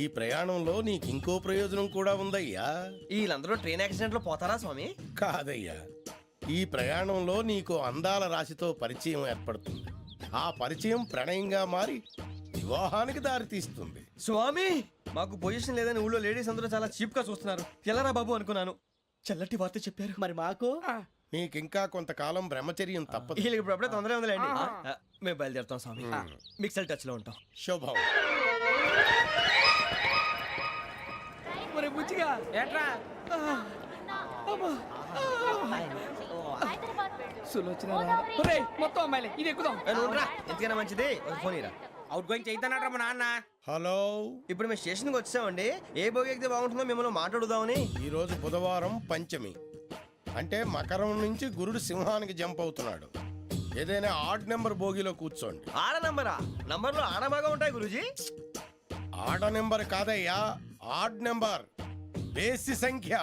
ఈ ప్రయాణంలో నీకు ఇంకో ప్రయోజనం కూడా ఉందయ్యా. వీళ్ళందరూ ట్రైన్ యాక్సిడెంట్ లో పోతారా స్వామి? కాదయ్యా, ఈ ప్రయాణంలో నీకు అందాల రాశితో పరిచయం ఏర్పడుతుంది. ఆ పరిచయం ప్రణయంగా మారి వివాహానికి దారితీస్తుంది. స్వామి, మాకు పొజిషన్ లేదని ఊళ్ళో లేడీస్ అందరూ చాలా చీప్ గా చూస్తున్నారు. ఎలారా బాబు అనుకున్నాను. చల్లటి వార్త చెప్పారు. మరి మాకు నీకింకా కొంతకాలం బ్రహ్మచర్యం తప్పదు. వీళ్ళకి ఇప్పుడు అప్పుడే తొందరగా ఉందిలేండి. మేము బయలుదేరుతాం స్వామి. మిక్సెల్ టచ్ లో ఉంటాం. శుభం. మరి బుచ్చిగా ఏట్రా సులోచన మొత్తం అమ్మాయిలే, ఇది ఎక్కుదాం. ఎందుకైనా మంచిది ఒక ఫోన్ ఇరా. అవుట్ గోయింగ్ చేద్దానట్రా మా నాన్న. హలో, ఇప్పుడు మేము స్టేషన్కి వచ్చామండి. ఏ బోగి ఎక్కితే బాగుంటుందో మిమ్మల్ని మాట్లాడుదామని. ఈరోజు బుధవారం పంచమి, అంటే మకరం నుంచి గురుడు సింహానికి జంప్ అవుతున్నాడు. ఏదైనా ఆడ్ నెంబర్ బోగిలో కూర్చోండి. ఆడ నంబరా? నంబర్లో ఆడ బాగా ఉంటాయి గురూజీ. ఆడ నెంబర్ కాదయ్యా, ఆడ్ నెంబర్, బేసి సంఖ్య.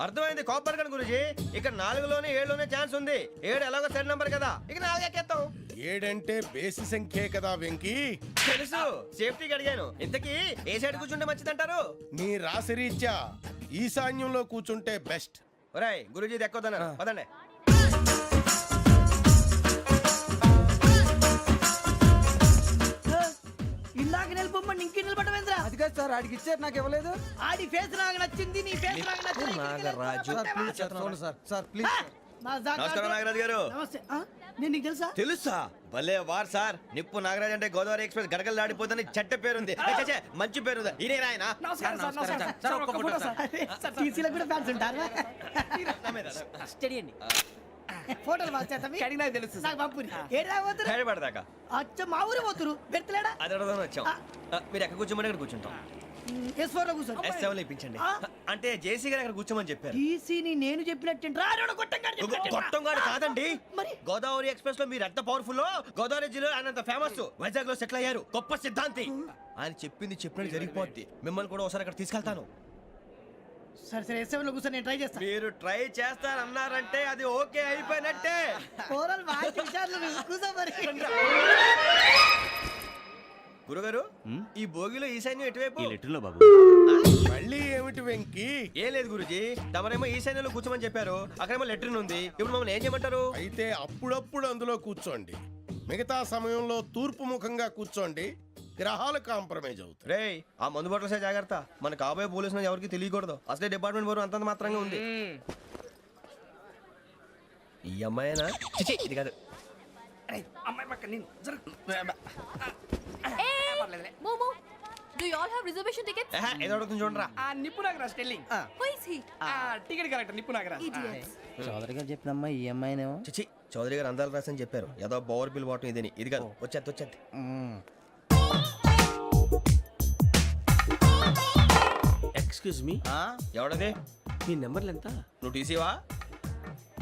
అర్థమైంది, కాపర్ కానీ గురూజీ. ఇక్కడ 4లోనే 7లోనే ఛాన్స్ ఉంది. 7 ఎలాగో సెడ్ నంబర్ కదా, ఇక 4 ఎక్కేస్తాం. 7 అంటే బేసి సంఖ్యే కదా వెంకీ. తెలుసు, సేఫ్టీకి అడిగాను. ఇంతకీ ఏ సైడ్ కూర్చుంటే మంచిదంటారు? నీ రాశి రీత్యా ఈశాన్యంలో కూర్చుంటే బెస్ట్. ఒరాయ్, గురూజీ దెక్కొద్దన్నారు, పదండి. ఇందాక నిలబొమ్మని ఇంకే నిలబడమేంద్రా? అది కాదు సార్, ఆడికి ఇచ్చారు, నాకు ఇవ్వలేదు. ఆడి ఫేస్ నాకు నచ్చింది, నీ ఫేస్ నాకు నచ్చింది. Nagaraju, sir please. నమస్కారం నాగరాజు గారు. నమస్తే నేను నీకు తెలుసా తెలుసా? భలే వార్ సార్. నిప్పు నాగరాజ్ అంటే గోదావరి ఎక్స్ప్రెస్ గడగలు దాడిపోతుంది చెట్ట పేరుంది. ఛే, మంచి పేరు. ఇదే ఆయన. నమస్కారం సార్ నమస్కారం సార్ ఒక్క ఫోటో సార్ టీసీలో కూడా ఫ్యాన్స్ ఉంటారా స్టడీ అండి. ఫోటోలు మార్చేస్తాం కడిగి నాకు తెలుసు నాకు పంపుని ఏడు పోతురు హైదరాబాద్ అచ్చ మా ఊరు పోతురు పెడతలేడా అది అడగదాం వచ్చాం. మీరు ఎక్కడ కూర్చోమని అక్కడ కూర్చుంటాం. S4 లో కూర్చో S7 ఇప్పించండి. అంటే జేసీ గారు అక్కడ కూర్చోమని చెప్పారు. టీసీని నేను చెప్పినట్టు గొట్టంగాడు కాదండి. మరి గోదావరి ఎక్స్ప్రెస్ లో మీరు ఎంత పవర్ఫుల్, గోదావరి జిల్లా ఆయన ఫేమస్, వైజాగ్ లో సెటిల్ అయ్యారు, గొప్ప సిద్ధాంతి. ఆయన చెప్పింది చెప్పినట్టు జరిగిపోద్ది. మిమ్మల్ని కూడా ఒకసారి అక్కడ తీసుకెళ్తాను. సరే సరే S7 లో కూర్చొని నేను ట్రై చేస్తాను. మీరు ట్రై చేస్తారన్నారంటే అది ఓకే అయిపోయినట్టే. ఓరల్ వాయిస్ విచారణ కూర్చో మరి. గురుగారు ఈ భోగిలో ఈశాన్యం ఎటువైపు? ఈ లెటర్లో బాబు. మళ్ళీ ఏమిటి వెంకీ? ఏం లేదు గురుజీ, తమరేమో ఈశాన్యంలో కూర్చోమని చెప్పారు, అక్కడేమో లెటర్ ఉంది. ఇప్పుడు మమ్మల్ని ఏం చేయమంటారు? అయితే అప్పుడప్పుడు అందులో కూర్చోండి, మిగతా సమయంలో తూర్పు ముఖంగా కూర్చోండి. గ్రహాలు కాంప్రమైజ్ అవుతాయి. రేయ్, ఆ మందు బట్టలసే జాగ్రత్త. మన కాబోయే పోలీసులు ఎవరికి తెలియకూడదు. అసలే డిపార్ట్మెంట్ బోరు అంతంత మాత్రంగా ఉంది. ఈ అమ్మాయినా? చిచి, ఇది కాదు. అమ్మాయి పక్క నేను Momo, do you all have reservation tickets? ఏదో అడుగుతుంది చూడరా. నిప్పు Nagaraj telling Who is he? Ticket correct నిప్పు నాగరాజ్ Idiots. చౌదరి గారు చెప్పినమ్మా ఈ అమ్మాయినేమో. చిచి, చౌదరి గారు అందాలు రాసని చెప్పారు. ఏదో బోర్ బిల్ వాటం ఇదని. ఇది కాదు. వచ్చేది. Excuse me, ఎవడది? మీ నెంబర్లు ఎంత? నువ్వు టీసీవా?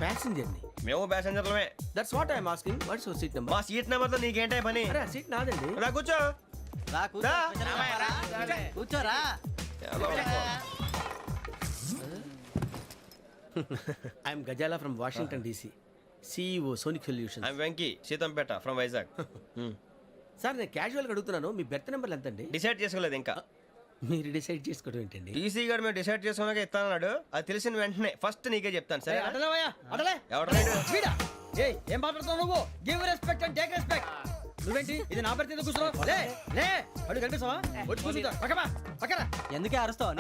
ప్యాసింజర్ ని. మేము ప్యాసెంజర్లమే. That's what I'm asking. What's your seat number? మా సీట్ నెంబర్ తో నీకేంటే పని? అరే ఆ సీట్ నాదండి. రా కూర్చో. రా. కూర్చోరా. I'm Gazala from Washington DC, CEO Sonic Solution. I'm Venky, Seethampeta from Vizag. Sir నేను క్యాజువల్గా అడుగుతున్నాను, మీ బెర్త్ నెంబర్లు ఎంత అండి? డిసైడ్ చేసుకోలేదు ఇంకా. మీరు డిసైడ్ చేసుకోవడం ఏంటండి? టీసీ గారు మేము డిసైడ్ చేసుకున్నాక ఇస్తానన్నాడు. అది తెలిసిన వెంటనే ఫస్ట్ నీకే చెప్తాను. సరే అటలే ఎవరు? ఏం మాట్లాడుతావు నువ్వు? Give respect and take respect. నువ్వేంటి ఇది నా పరిస్థితి ఎందుకు కూర్చున్నావు? లే లే అడు కనిపిస్తావా? వచ్చి కూర్చుంటా. పక్కన ఎందుకే అరుస్తావు?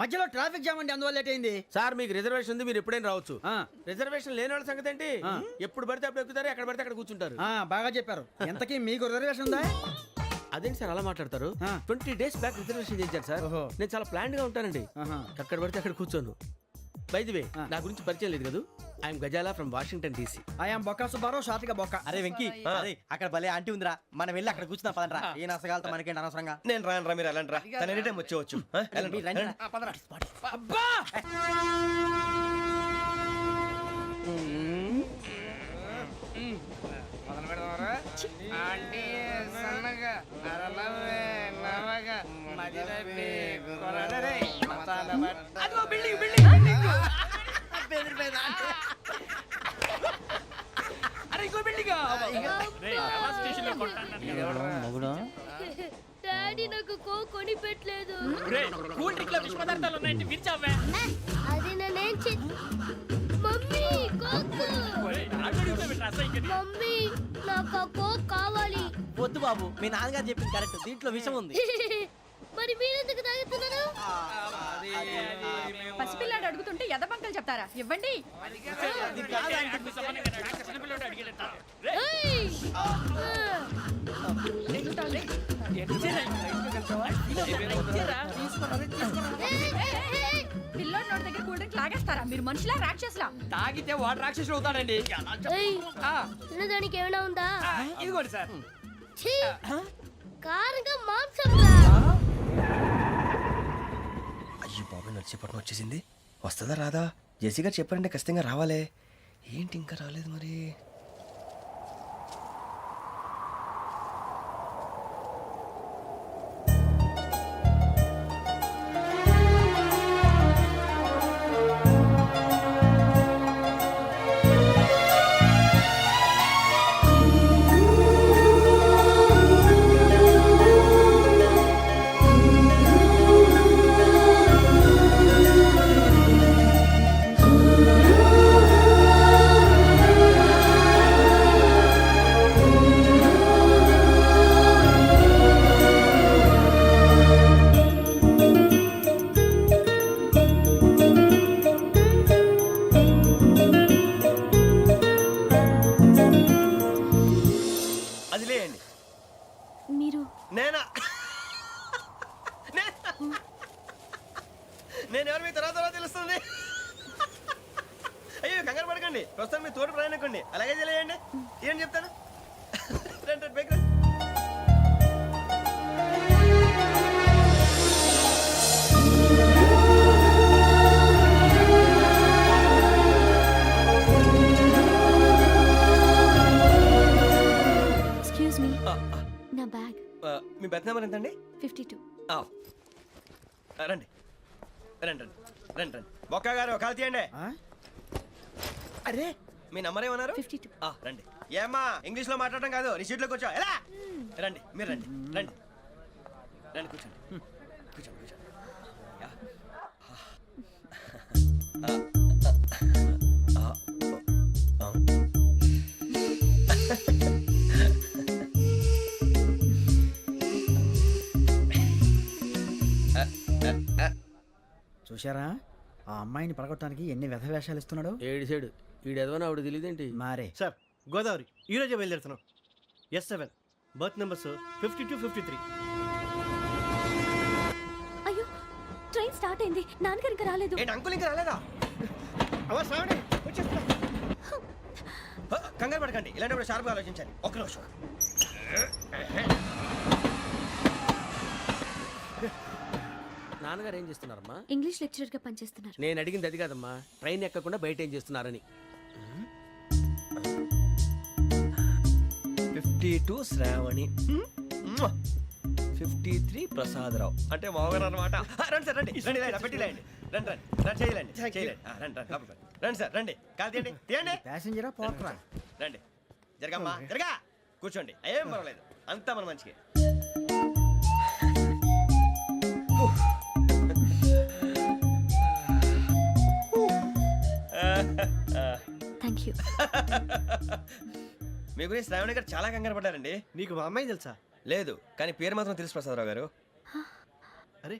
మధ్యలో ట్రాఫిక్ జామ్ అండి, అందువల్ల లేట్ అయింది. సార్ మీకు రిజర్వేషన్ ఉంది, మీరు ఎప్పుడైనా రావచ్చు. రిజర్వేషన్ లేని వాళ్ళ సంగతి ఏంటి? ఎప్పుడు పడితే అప్పుడు ఎక్కుతారు, ఎక్కడ పడితే అక్కడ కూర్చుంటారు. బాగా చెప్పారు. ఎంతకీ మీకు రిజర్వేషన్ ఉందా? అదేంటి సార్ అలా మాట్లాడతారు? 20 days బ్యాక్ రిజర్వేషన్ చేయించారు సార్. నేను చాలా ప్లాన్డ్ గా ఉంటానండి. అక్కడ పడితే అక్కడ కూర్చోను. బై ది వే, నా గురించి పరిచయం లేదు కదా. I'm Gazala from Washington DC. I'm Bokka Subbarao, షార్ట్గా బొక్క. అరే వెంకీ, అరే అక్కడ భలే ఆంటీ ఉందిరా, మనం వెళ్ళి అక్కడ కూర్చున్నా పదనరా. ఏ నసగాలతో మనకేంటి అనవసరంగా. నేను రాను, మీరు వెళ్ళండి రా. తన ఎనీ టైం వచ్చేవచ్చు. అబ్బా బిల్డింగ్ అరే ఇంకో బిల్డింగ్. డాడీ నాకు కోక్ కొని పెట్టలేదు. కూల్ డ్రింక్ లో విష పదార్థాలు ఉన్నాయంటే విరిచావే. అది నేనేం మమ్మీ కోక్. మమ్మీ నాకు ఆ కోక్ కావాలి. వద్దు బాబు, మీ నాన్నగారు చెప్పింది కరెక్ట్, దీంట్లో విషయం ఉంది. మరి మీరెందుకు తాగుతున్నారు? పసిపిల్లాడు అడుగుతుంటే ఎదబంకలు చెప్తారా? ఇవ్వండి. ఏయ్! పిల్లోడి నోటి దగ్గర కూల్ డ్రింక్ లాగేస్తారా? మీరు మనుషులా రాక్షసులా? తాగితే వాడు రాక్షసుడు అవుతాడండి. ఏయ్! తినడానికి ఏమైనా ఉందా? ఇదిగోండి సార్. ఛీ! కారంగా మాంసం రా. అయ్యో బాబాయ్, నడిచేపట్నం వచ్చేసింది. వస్తుందా రాదా? జెసి గారు చెప్పారంటే ఖచ్చితంగా రావాలే. ఏంటి ఇంకా రాలేదు మరి? చెప్తాను రండి రండి, బైక్ రండి. Excuse me. నా బ్యాగ్ మీ బెత్ నెంబర్ ఎంతండి? 52. రండి రండి రండి రండి రండి బొక్క గారు కాల్ తీయండి. అరే మీ నంబర్ ఏమన్నారు? 52. రండి. ఏమ్మా ఇంగ్లీష్ లో మాట్లాడడం కాదు, నీ సీట్లో కూర్చో. ఎలా రండి, మీరు రండి రండి రండి, కూర్చోండి కూర్చోండి కూర్చోండి. యా. చూశారా ఆ అమ్మాయిని పడగొట్టడానికి ఎన్ని వ్యధ వేషాలు ఇస్తున్నాడు. ఏడు సైడు ఈడు ఎదవని ఆవిడ తెలియదేంటి? మారే సార్ గోదావరి ఈ రోజే బయలుదేరుతున్నాం. S7 berth numbers 52, 53. అయ్యో ట్రైన్ స్టార్ట్ అయింది. నాన్నగారు ఇంకా రాలేదు. ఏంటి అంకుల్ ఇంకా రాలేదా? కంగారు పడకండి, ఇలాంటప్పుడు షార్ప్గా ఆలోచించండి. ఒక్క నిమిషం. నాన్నగారు ఏం చేస్తున్నారమ్మా? ఇంగ్లీష్ లెక్చరర్ గా పనిచేస్తున్నారు. నేను అడిగింది అది కాదమ్మా, ట్రైన్ ఎక్కకుండా బయట ఏం చేస్తున్నారని. 52 శ్రావణి, 53 ప్రసాదరావు అంటే మామగారు అనమాట. రండి సార్ రండి రండి, పెట్టి లేండి. రండి రండి రండి, చేయలేండి చేయలేండి. రండి రండి లోపలికి రండి. రండి సార్ రండి, కాల్ తీయండి తీయండి. ప్యాసింజరా పోట్రా. రండి జరగమ్మా జరగా, కూర్చోండి. ఏం పర్వాలేదు, అంతా మన మంచిగా. Thank you. మీ గురించి శ్రావణి గారు చాలా కంగారు పడ్డారండి. నీకు మా అమ్మాయి తెలుసా? లేదు, కానీ పేరు మాత్రం తెలుసు ప్రసాదరావు గారు. అరే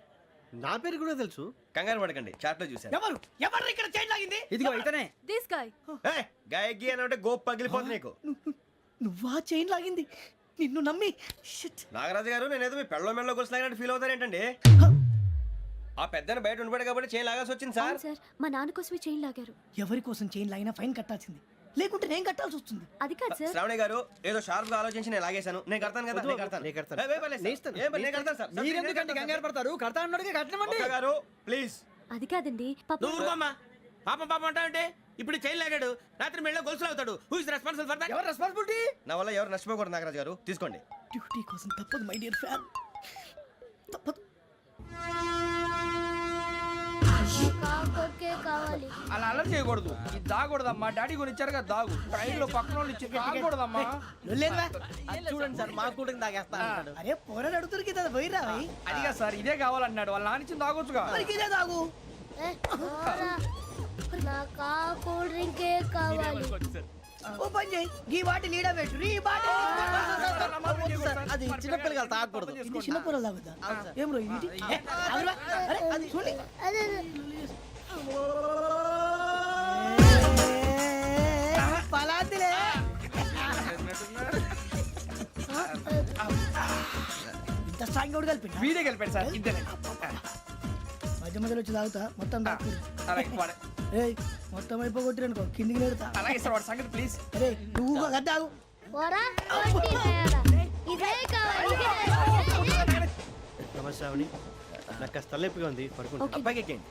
నా పేరు కూడా తెలుసు. కంగారు పడకండి, చాట్ లో చూశాను. ఎవరు ఎవరు ఇక్కడ చైన్ లాగింది? ఇదిగో ఇతనే. This guy. గాయకి అని అంటే గోప్ పగిలిపోతుంది నీకు. నువ్వా చైన్ లాగింది? నిన్ను నమ్మి. నాగరాజు గారు, నేనేదో మీ పెళ్ళ మెళ్ళలో గురిసిలాగినట్టు ఫీల్ అవుతారు ఏంటండి? ఆ పెద్దని బయట ఉండిపోయాడు కాబట్టి చైన్ లాగాల్సి వచ్చింది సార్. సార్ మా నాన్న కోసమే చైన్ లాగారు. ఎవరి కోసం చైన్ లాగినా ఫైన్ కట్టాల్సింది, లేకుంటే నేను కట్టాల్సి వస్తుంది. అది కాదు సార్. శ్రావణి గారు ఏదో షార్ప్ గా ఆలోచించి నేను లాగేశాను. నేను కడతాను కదా, నేను కడతాను. నేను కడతాను సార్. మీరెందుకంటే కంగారు పడతారు? కడతా అన్నాడుగా కట్టమండి. ఒక్క గారు ప్లీజ్. అది కాదండి పాప. నువ్వు ఊరుకోమ్మా. పాపం పాపం అంటావంటే ఇప్పుడు చైన్ లాగాడు, రాత్రి మెళ్ళ గొలుసులు అవుతాడు. Who is responsible for that? ఎవరు రెస్పాన్సిబిలిటీ? నా వల్ల ఎవరు నష్టపోకూడదు నాగరాజు గారు, తీసుకోండి. డ్యూటీ కోసం తప్పదు మై డియర్ ఫ్యాన్, తప్పదు. అలా అలర్ చేయకూడదు. ఇది దాగకూడదమ్మా. డాడీ కొని ఇచ్చారు కదా దాగు. ట్రైన్ లో పక్కన వాళ్ళు ఇచ్చి దాగకూడదమ్మా. చూడండి సార్ మా కూడా తాగేస్తా. అరే పోరాడు అడుగుతారు కదా, పోయిరా. అదిగా సార్, ఇదే కావాలన్నాడు. వాళ్ళ నాన్న ఇచ్చింది తాగొచ్చుగా. ఇదే తాగు. ఓ పని చేయి, ఈ బాటి లీడ పెట్టు. ఈ బాటి అది చిన్నపిల్లలు తాగకూడదు. చిన్న పొరలు తాగుతా. ఏం రో ఇది? అరే అది చూడండి. పలాతిలే. ఇంత స్ట్రాంగ్ కూడా కలిపి వీడే కలిపాడు సార్. ఇద్దరే. మధ్య మధ్యలో వచ్చి తాగుతా, మొత్తం తాగు. అలాగే వాడు. ఏయ్ మొత్తం అయిపోగొట్టిరనుకో కిందికి నేడుతా. అలాగే సార్, వాడు సంగతి ప్లీజ్. అరే నువ్వు గద్దాగు. నమస్తే శ్రావణి, నాకు కాస్త తలెప్పిగా ఉంది, పడుకుంటా. Okay. అబ్బాయికి ఎక్కండి.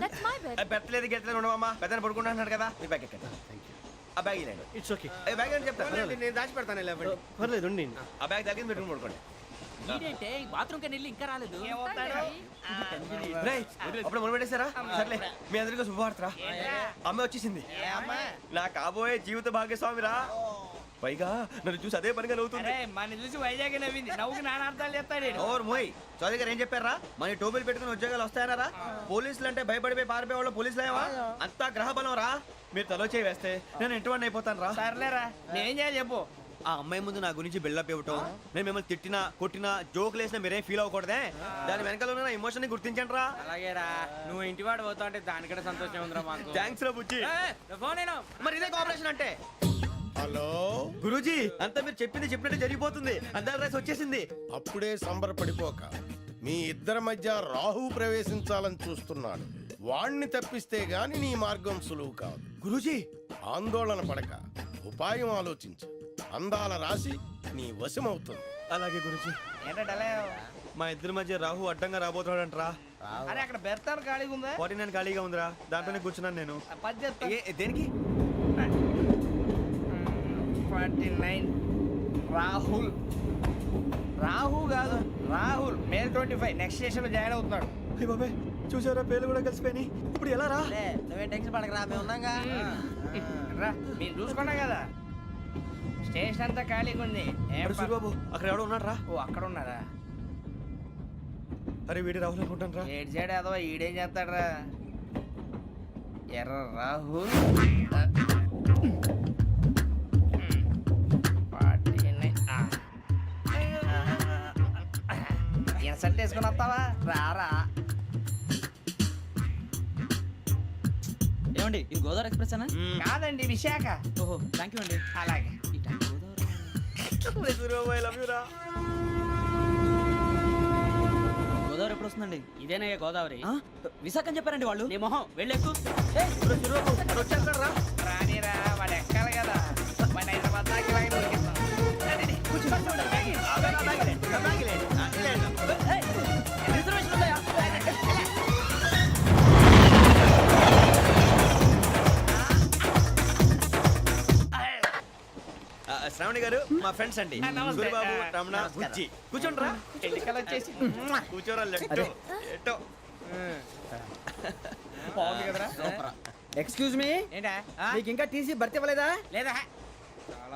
That's my bed. పెట్టలేదు గెట్టలేదు ఉండవమ్మా. పెద్దని పడుకుంటున్నాడు కదా, మీ బ్యాగ్ ఎక్కండి. ఆ బ్యాగ్ ఇలాండి. It's okay. బ్యాగ్ అని చెప్తాను. నేను దాచి పెడతాను. పర్లేదు ఉండి. ఆ బ్యాగ్ తగ్గింది పెట్టుకుని పడుకోండి. బాత్రూమ్ కి వెళ్ళి ఇంకా రాలేదు. రేయ్, అప్పుడు మొదలు పెట్టేశారా? సర్లే, మీ అందరికీ శుభవార్తరా. అమ్మ వచ్చేసింది. నా కాబోయే జీవిత భాగ్యస్వామిరా. పైగా నన్ను చూసి అదే పనిగా నవ్వుతుంది. మన చూసి వైజాగ్ నవ్వింది. నవ్వుకి నాన్న అర్థాలు చెప్తాడు. ఓర్ మోయ్, చౌదరి గారు ఏం చెప్పారా? మన టోబీలు పెట్టుకుని ఉద్యోగాలు వస్తాయనరా? పోలీసులు అంటే భయపడిపోయి పారిపోయే వాళ్ళు పోలీసులేవా? అంతా గ్రహ బలం రా. మీరు తలో చేయి వేస్తే నేను ఇంటివాడిని అయిపోతాను రా. సర్లేరా, నేనేం చేయాలి చెప్పు. ఆ అమ్మాయి ముందు నా గురించి బిల్డప్ ఇవ్వటం, నేను మిమ్మల్ని తిట్టినా కొట్టినా జోకులు వేసినా మీరేం ఫీల్ అవ్వకూడదే. దాని వెనకాల ఉన్న ఎమోషన్ ని గుర్తించండి రా. అలాగేరా, నువ్వు ఇంటివాడు పోతా అంటే దానికంటే సంతోషం ఉందిరా మాకు. థ్యాంక్స్ రా బుజ్జి. ఫోన్ అయినా మరి ఇదే కోఆపరేషన్ అంటే. హలో గురూజీ, అంతా మీరు చెప్పింది చెప్పినట్టు జరిగిపోతుంది. అందరి రైస్ వచ్చేసింది. అప్పుడే సంబరపడిపోక, మీ ఇద్దరి మధ్య రాహు ప్రవేశించాలని చూస్తున్నాడు. వాణ్ణి తప్పిస్తే గాని నీ మార్గం సులువు కాదు. గురూజీ, ఆందోళన పడక ఉపాయం ఆలోచించు. అందాల రాశి నీ వశమవుతుంది. అలాగే గురుజీ. మా ఇద్దరి మధ్య రాహు అడ్డంగా రాబోతున్నాడంట్రా. అరే అక్కడ బెర్తాను ఖాళీగా ఉందా? 49 ఖాళీగా ఉందిరా, దాంట్లోనే కూర్చున్నాను నేను. దేనికి? 49 రాహుల్. రాహు కాదు, రాహుల్. మే 25 నెక్స్ట్ స్టేషన్ లో జాయిన్ అవుతున్నాడు. అయ్య బాబాయ్, చూసారా పేర్లు కూడా కలిసిపోయినాయి. ఇప్పుడు ఎలా రా? నువ్వే టెన్షన్ పడకరా, మేము ఉన్నాగా. రా, మీరు చూసుకున్నా కదా స్టేషన్ అంతా ఖాళీగా ఉంది. అరే సూరిబాబు, అక్కడ ఎవడో ఉన్నాడు రా. ఓ అక్కడ ఉన్నారా? అరే వీడి రాహుల్ అనుకుంటాను రా. ఏడు సైడ్ అదో ఈడేం చేస్తాడరా? ఎర్ర రాహుల్. ఇన్సల్ట్ వేసుకుని వస్తావా? రారా. ఏమండి ఇది గోదావరి ఎక్స్ప్రెస్ అనా? కాదండి, విశాఖ. ఓహో థ్యాంక్ యూ అండి. అలాగే. సూరిబాబు, ఐ లవ్ యు రా. గోదావరి ఎప్పుడు వస్తుందండి? ఇదేనయ్య గోదావరి. విశాఖ అని చెప్పారండి వాళ్ళు. నీ మొహం వెళ్ళెక్కు. వచ్చేస్తాడు రా. రానిరా, వాడు ఎక్కాలి కదా. వాడిని హైదరాబాద్ దాకా ఇలాగే దొరికిస్తాం. రిజర్వేషన్ ఉందా? శ్రావణి గారు మా ఫ్రెండ్స్ అండి. నమస్తే. సూరిబాబు, రమణ, నమస్కారం. బుజ్జి. కూర్చోండి రా. ఎన్నికలు వచ్చేసి కూర్చోరా. లెట్టో ఎట్టో. బాగుంది కదరా? ఎక్స్క్యూజ్ మీ, ఏంటా? మీకు ఇంకా టీసీ భర్తీ ఇవ్వలేదా? లేదా?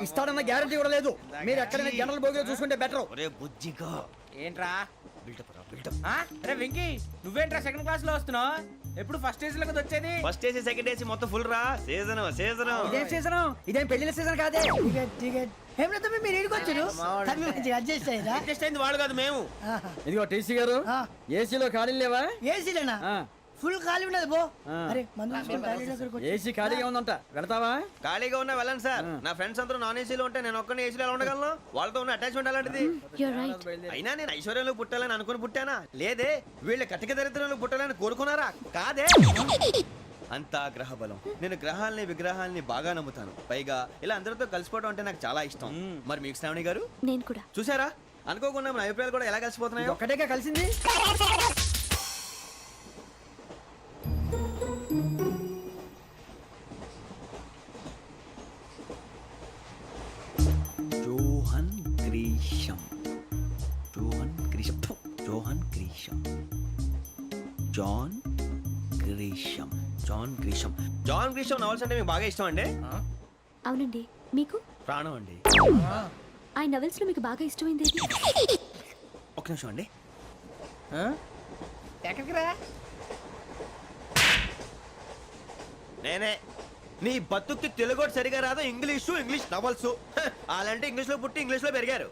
ఇస్తాడన్న గ్యారంటీ కూడా లేదు. మీరు ఎక్కడైనా జనరల్ బోగిలో చూసుకుంటే బెటర్. ఒరే బుజ్జిగా. ఏంట్రా? బిల్డప్ రా, బిల్డప్. అరే వెంకీ, నువ్వేంట్రా సెకండ్ క్లాస్ లో వస్తున్నావు? ఎప్పుడు ఫస్ట్ ఏజ్ లో కదా వచ్చేది? ఫస్ట్ ఏసీ సెకండ్ ఏసీ మొత్తం ఫుల్ రా. Season season. ఇదేం సీజన్? ఇదేం పెళ్లిన సీజన్ కాదే. మీరు ఏడుకొచ్చారు? అడ్జస్ట్ అయింది వాళ్ళు కాదు, మేము. ఇదిగో టీసీ గారు, ఏసీలో ఖాళీ లేవా? ఏసీలేనా? ఫుల్ ఖాళీ ఉండదు బో. అరే ఏసీ ఖాళీగా ఉందంట, వెళతావా? ఖాళీగా ఉన్నా వెళ్ళండి సార్. నా ఫ్రెండ్స్ అందరూ నాన్ ఏసీలో ఉంటే నేను ఒక్కనే ఏసీలో ఎలా ఉండగలను? వాళ్ళతో ఉన్న అటాచ్మెంట్ అలాంటిది. అయినా నేను ఐశ్వర్యంలో పుట్టాలని అనుకుని పుట్టానా? లేదే. వీళ్ళ కటిక దరిద్రంలో పుట్టాలని కోరుకున్నారా? కాదే. అంతా గ్రహ బలం. నేను గ్రహాలని విగ్రహాలని బాగా నమ్ముతాను. పైగా ఇలా అందరితో కలిసిపోవడం అంటే నాకు చాలా ఇష్టం. మరి మీకు శ్రావణి గారు? నేను కూడా. చూసారా, అనుకోకుండా మన అభిప్రాయాలు కూడా ఎలా కలిసిపోతున్నాయో. ఒక్కటేగా కలిసింది. Johan Grisham. Johan Grisham. Johan Grisham. John Grisham. John Grisham. John Grisham novels అంటే మీకు బాగా ఇష్టం అండి? అవునండి. మీకు? ప్రాణం అండి. ఆ నవెల్స్ లో మీకు బాగా ఇష్టమైంది ఏది? ఒక్క నిమిషం అండి. ఎక్కడికి రా? నేనే. నీ బతుక్కి తెలుగు కూడా సరిగా రాదు, ఇంగ్లీష్ నవల్స్. అలాంటి ఇంగ్లీష్లో పుట్టి ఇంగ్లీష్లో పెరిగారు.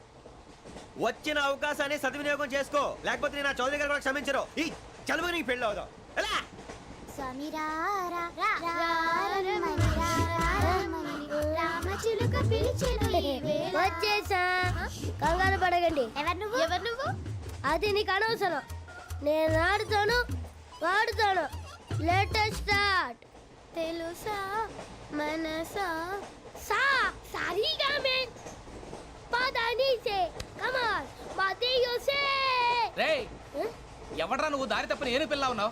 వచ్చిన అవకాశాన్ని సద్వినియోగం చేసుకో, లేకపోతే నేను నా చౌదరి గారు కూడా క్షమించరు. ఈ చదువు నీకు పెళ్ళి అవుదాం. ఎలా? వచ్చేసా, కంగారు పడకండి. ఎవరు నువ్వు? అది నీకు అనవసరం. నేను ఆడుతాను, వాడుతాను. Latest start. తెలుసా మనసా సా సారీగా మే పదని సే కమాన్ మాదేయో సే. రేయ్, ఎవడ్రా నువ్వు? దారి తప్పని ఏను పిల్ల ఉన్నావు?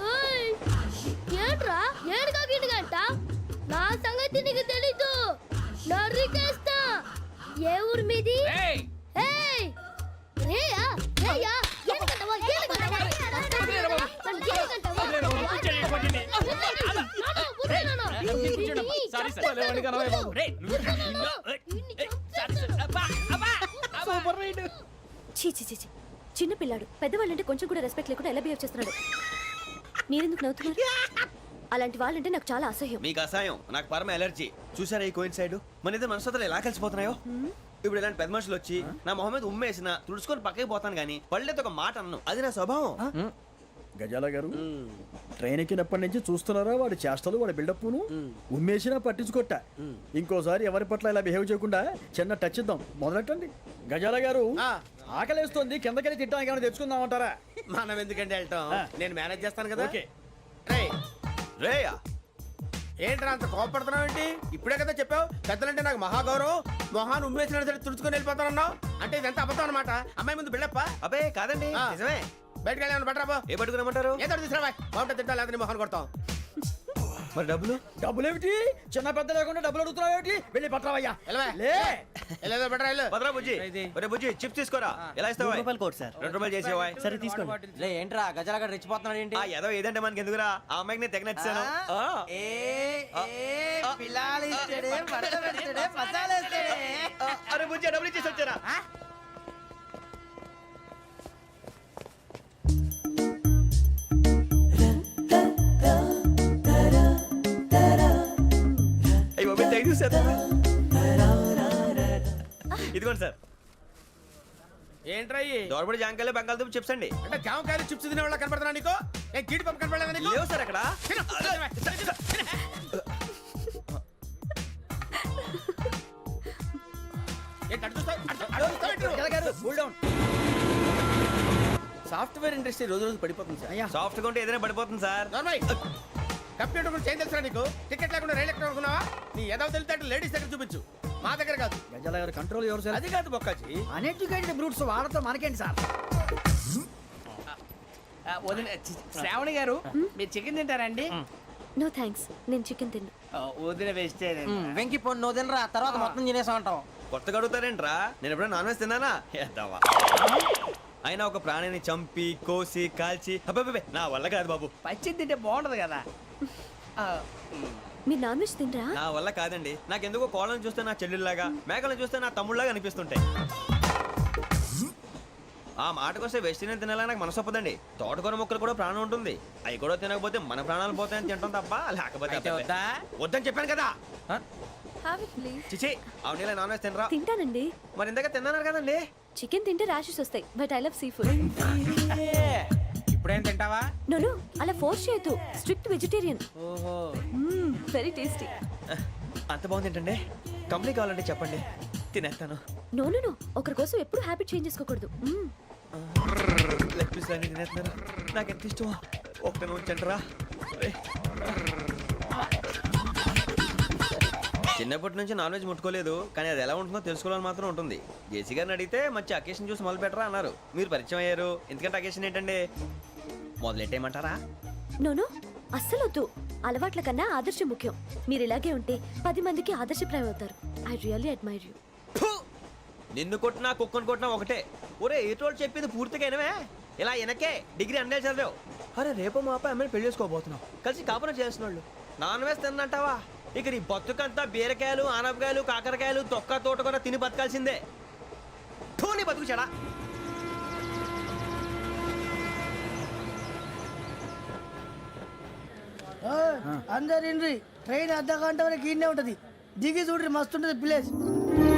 ఓయ్ ఏంట్రా ఏడుగా గిడుగంట? నా సంగతి నీకు తెలీదు. నరికేస్తా. ఏ ఊరు మీది? రేయ్, ఏయ్ రేయా రేయా ఏడుగంటవా ఏడుగంటవా చిన్న పిల్లాడు పెద్దవాళ్ళంటే కొంచెం కూడా రెస్పెక్ట్ లేకుండా ఎలా బిహేవ్ చేస్తున్నాడు. మీరెందుకు నవ్వుతున్నారు? అలాంటి వాళ్ళంటే నాకు చాలా అసహ్యం. మీకు అసహాయం, నాకు పరమ ఎలర్జీ. చూసారా ఈ కోయిన్ సైడ్? మన ఇద్దరు మనసులో ఎలా కలిసిపోతున్నాయో. ఇప్పుడు ఇలాంటి పెద్ద మనుషులు వచ్చి నా మొహం మీద ఉమ్మేసిన తుడుచుకొని పక్కకి పోతాను కానీ పళ్ళేతో ఒక మాట అన్ను. అది నా స్వభావం. గజాల గారు, ట్రైన్ ఎక్కినప్పటి నుంచి చూస్తున్నారా వాడి చేష్టలు, వాడి బిల్డప్ను? ఉమ్మేసినా పట్టించుకోట. ఇంకోసారి ఎవరి పట్ల ఇలా బిహేవ్ చేయకుండా చిన్న టచ్ ఇద్దాం. మొదలెట్టండి. గజాల గారు, ఆకలేస్తుంది, కిందకెళ్ళి తిట్టడానికి ఏమైనా తెచ్చుకుందామంటారా? మనం ఎందుకంటే వెళ్తాం, నేను మేనేజ్ చేస్తాను కదా. ఓకే. రేయ్, రేయా ఏంట్రా అంత కోపడుతున్నావు ఏంటి? ఇప్పుడే కదా చెప్పావు పెద్దలంటే నాకు మహాగౌరవం, మొహాన్ని ఉమ్మేసినా సరే తుడుచుకొని వెళ్ళిపోతానన్నావు. అంటే ఇదంతా అబద్ధం అనమాట. అమ్మాయి ముందు బిళ్ళప్ప. అబ్బే కాదండి నిజమే. బయటకు వెళ్ళాను బట్రాబో. ఏ పట్టుకురమ్మంటారు? ఏదో తీసుకురా బాగుంటుంది తింటా లేదా మొహాన్ని కొడతాం. మరి డబ్బులు? డబ్బులు ఏమిటి? చిన్న పెద్ద లేకుండా డబ్బులు అడుగుతున్నావు ఏమిటి? వెళ్ళి పట్టరావయ్యా. వెళ్ళేదో బట్రా వెళ్ళు. భద్రా బుజ్జి ఒరే బుజ్జి చిప్స్ తీసుకోరా. ఎలా ఇస్తావా? Court sir. 2 రూపాయలు చేసేవా? సరే తీసుకోండి. లే ఏంట్రా గజాలగడ రెచ్చిపోతున్నాడు ఏంటి? ఆ ఏదో ఏదంటే మనకి ఎందుకురా, ఆ అమ్మాయికి నేను తెగ నచ్చాను. అరే బుజ్జి డబ్బులు ఇచ్చేసి వచ్చారా? అయ్యో థ్యాంక్ యూ సార్. ఇదిగోండి సార్. ఏంట్రా ఇయి? దోరబడి జాంకాయలు బంగాళదుంప చిప్స్ అండి. అంటే జామకాయలు చిప్స్ తినే వాళ్ళ కనపడుతున్నా నీకు? ఏ గీడి పంప కనపడలేదా నీకు? లేవు సార్ అక్కడ. సాఫ్ట్వేర్ ఇండస్ట్రీ రోజు రోజు పడిపోతుంది సార్. సాఫ్ట్ గా ఉంటే ఏదైనా పడిపోతుంది సార్. కంప్యూటర్ గురించి ఏం తెలుసా నీకు? టికెట్ లేకుండా రైలు ఎక్కడ అనుకున్నావా? నీ ఏదో తెలితే లేడీస్ దగ్గర చూపించు, మా దగ్గర కాదు. గజాల గారు కంట్రోల్ ఎవరు సార్? అది కాదు బొక్కాజీ. అన్ఎడ్యుకేటెడ్ బ్రూట్స్ వాళ్ళతో మనకేంటి సార్? శ్రావణి గారు మీరు చికెన్ తింటారండి? నో థ్యాంక్స్, నేను చికెన్ తిన్నా. వదిన వేస్తే వెంకి పొన్ను నువ్వు తినరా, తర్వాత మొత్తం తినేసా ఉంటాం. కొత్తగా అడుగుతారేంట్రా? నేను ఎప్పుడైనా నాన్ వెజ్ తిన్నానా? ఎద్దావా. అయినా ఒక ప్రాణిని చంపి కోసి కాల్చి అబ్బబ్బే నా వల్ల కాదు బాబు. పచ్చి తింటే బాగుంటది కదా. మీరు నాన్ వెజ్ తినరా? నా వల్ల కాదండి. నాకెందుకో కోళ్ళని చూస్తే నా చెల్లెళ్ళలాగా, మేకలను చూస్తే నా తమ్ముళ్ళలాగా అనిపిస్తుంటాయి. ఆ మాటకొస్తే వెస్టిరియన్ తినాలని నాకు మనసు ఒప్పదండి. తోటకూర మొక్కలు కూడా ప్రాణం ఉంటుంది. అవి కూడా తినకపోతే మన ప్రాణాలు పోతాయని తింటాం తప్ప లేకపోతే వద్దని చెప్పాను కదా. చిచి అవునీ నాన్ వెజ్ తినరా? తింటానండి. మరి ఇందాక తిన్నాను కదండి. చికెన్ తింటే ర్యాషెస్ వస్తాయి, but I love sea food. ఇప్పుడేం తింటావా? నో అలా ఫోర్స్ చేయొద్దు. Strict vegetarian. ఓహో వెరీ టేస్టీ. అంత బాగుంది ఏంటండి? కంప్లీట్ కావాలంటే చెప్పండి, తినేస్తాను. నో ఒకరి కోసం ఎప్పుడు హ్యాబిట్ చేంజ్ చేసుకోకూడదు. లెగ్ పీస్ అన్ని తినేస్తున్నాను. నాకు ఎంత ఇష్టం. ఒకటే ఉంచండి రా. చిన్నప్పటి నుంచి నాన్ వెజ్ ముట్టుకోలేదు, కానీ అది ఎలా ఉంటుందో తెలుసుకోవాలని మాత్రం ఉంటుంది. జేసీ గారిని అడిగితే మంచి అకేషన్ చూసి మొదలు పెట్టరా అన్నారు. మీరు పరిచయం అయ్యారు, ఎందుకంటే అకేషన్ ఏంటండి? మొదలెట్టేయమంటారా? నో అస్సలు వద్దు. అలవాట్ల కన్నా ఆదర్శం ముఖ్యం. మీరు ఇలాగే ఉంటే 10 మందికి ఆదర్శప్రాయం అవుతారు. I really admire you. నిన్ను కొట్టినా కుక్కను కొట్టినా ఒకటే. ఒరే ఏటోళ్ళు చెప్పింది పూర్తిగా వినవే. ఇలా వెనకే డిగ్రీ అన్నే చదివావు. అరే రేపు మా అబ్బాయి అమ్మని పెళ్లి చేసుకోబోతున్నావు, కలిసి కాపురం చేసిన వాళ్ళు నాన్ వెజ్ తిన్నంటావా? ఇక నీ బతుకంతా బీరకాయలు ఆనపకాయలు కాకరకాయలు తొక్క తోట కూడా తిని బతకాల్సిందే. నీ బతుకు చెడా. అందరు ట్రైన్ అర్ధ గంట వరకు ఇన్నే ఉంటది. దిగి చూడ్రి మస్తుంటది ప్లేస్.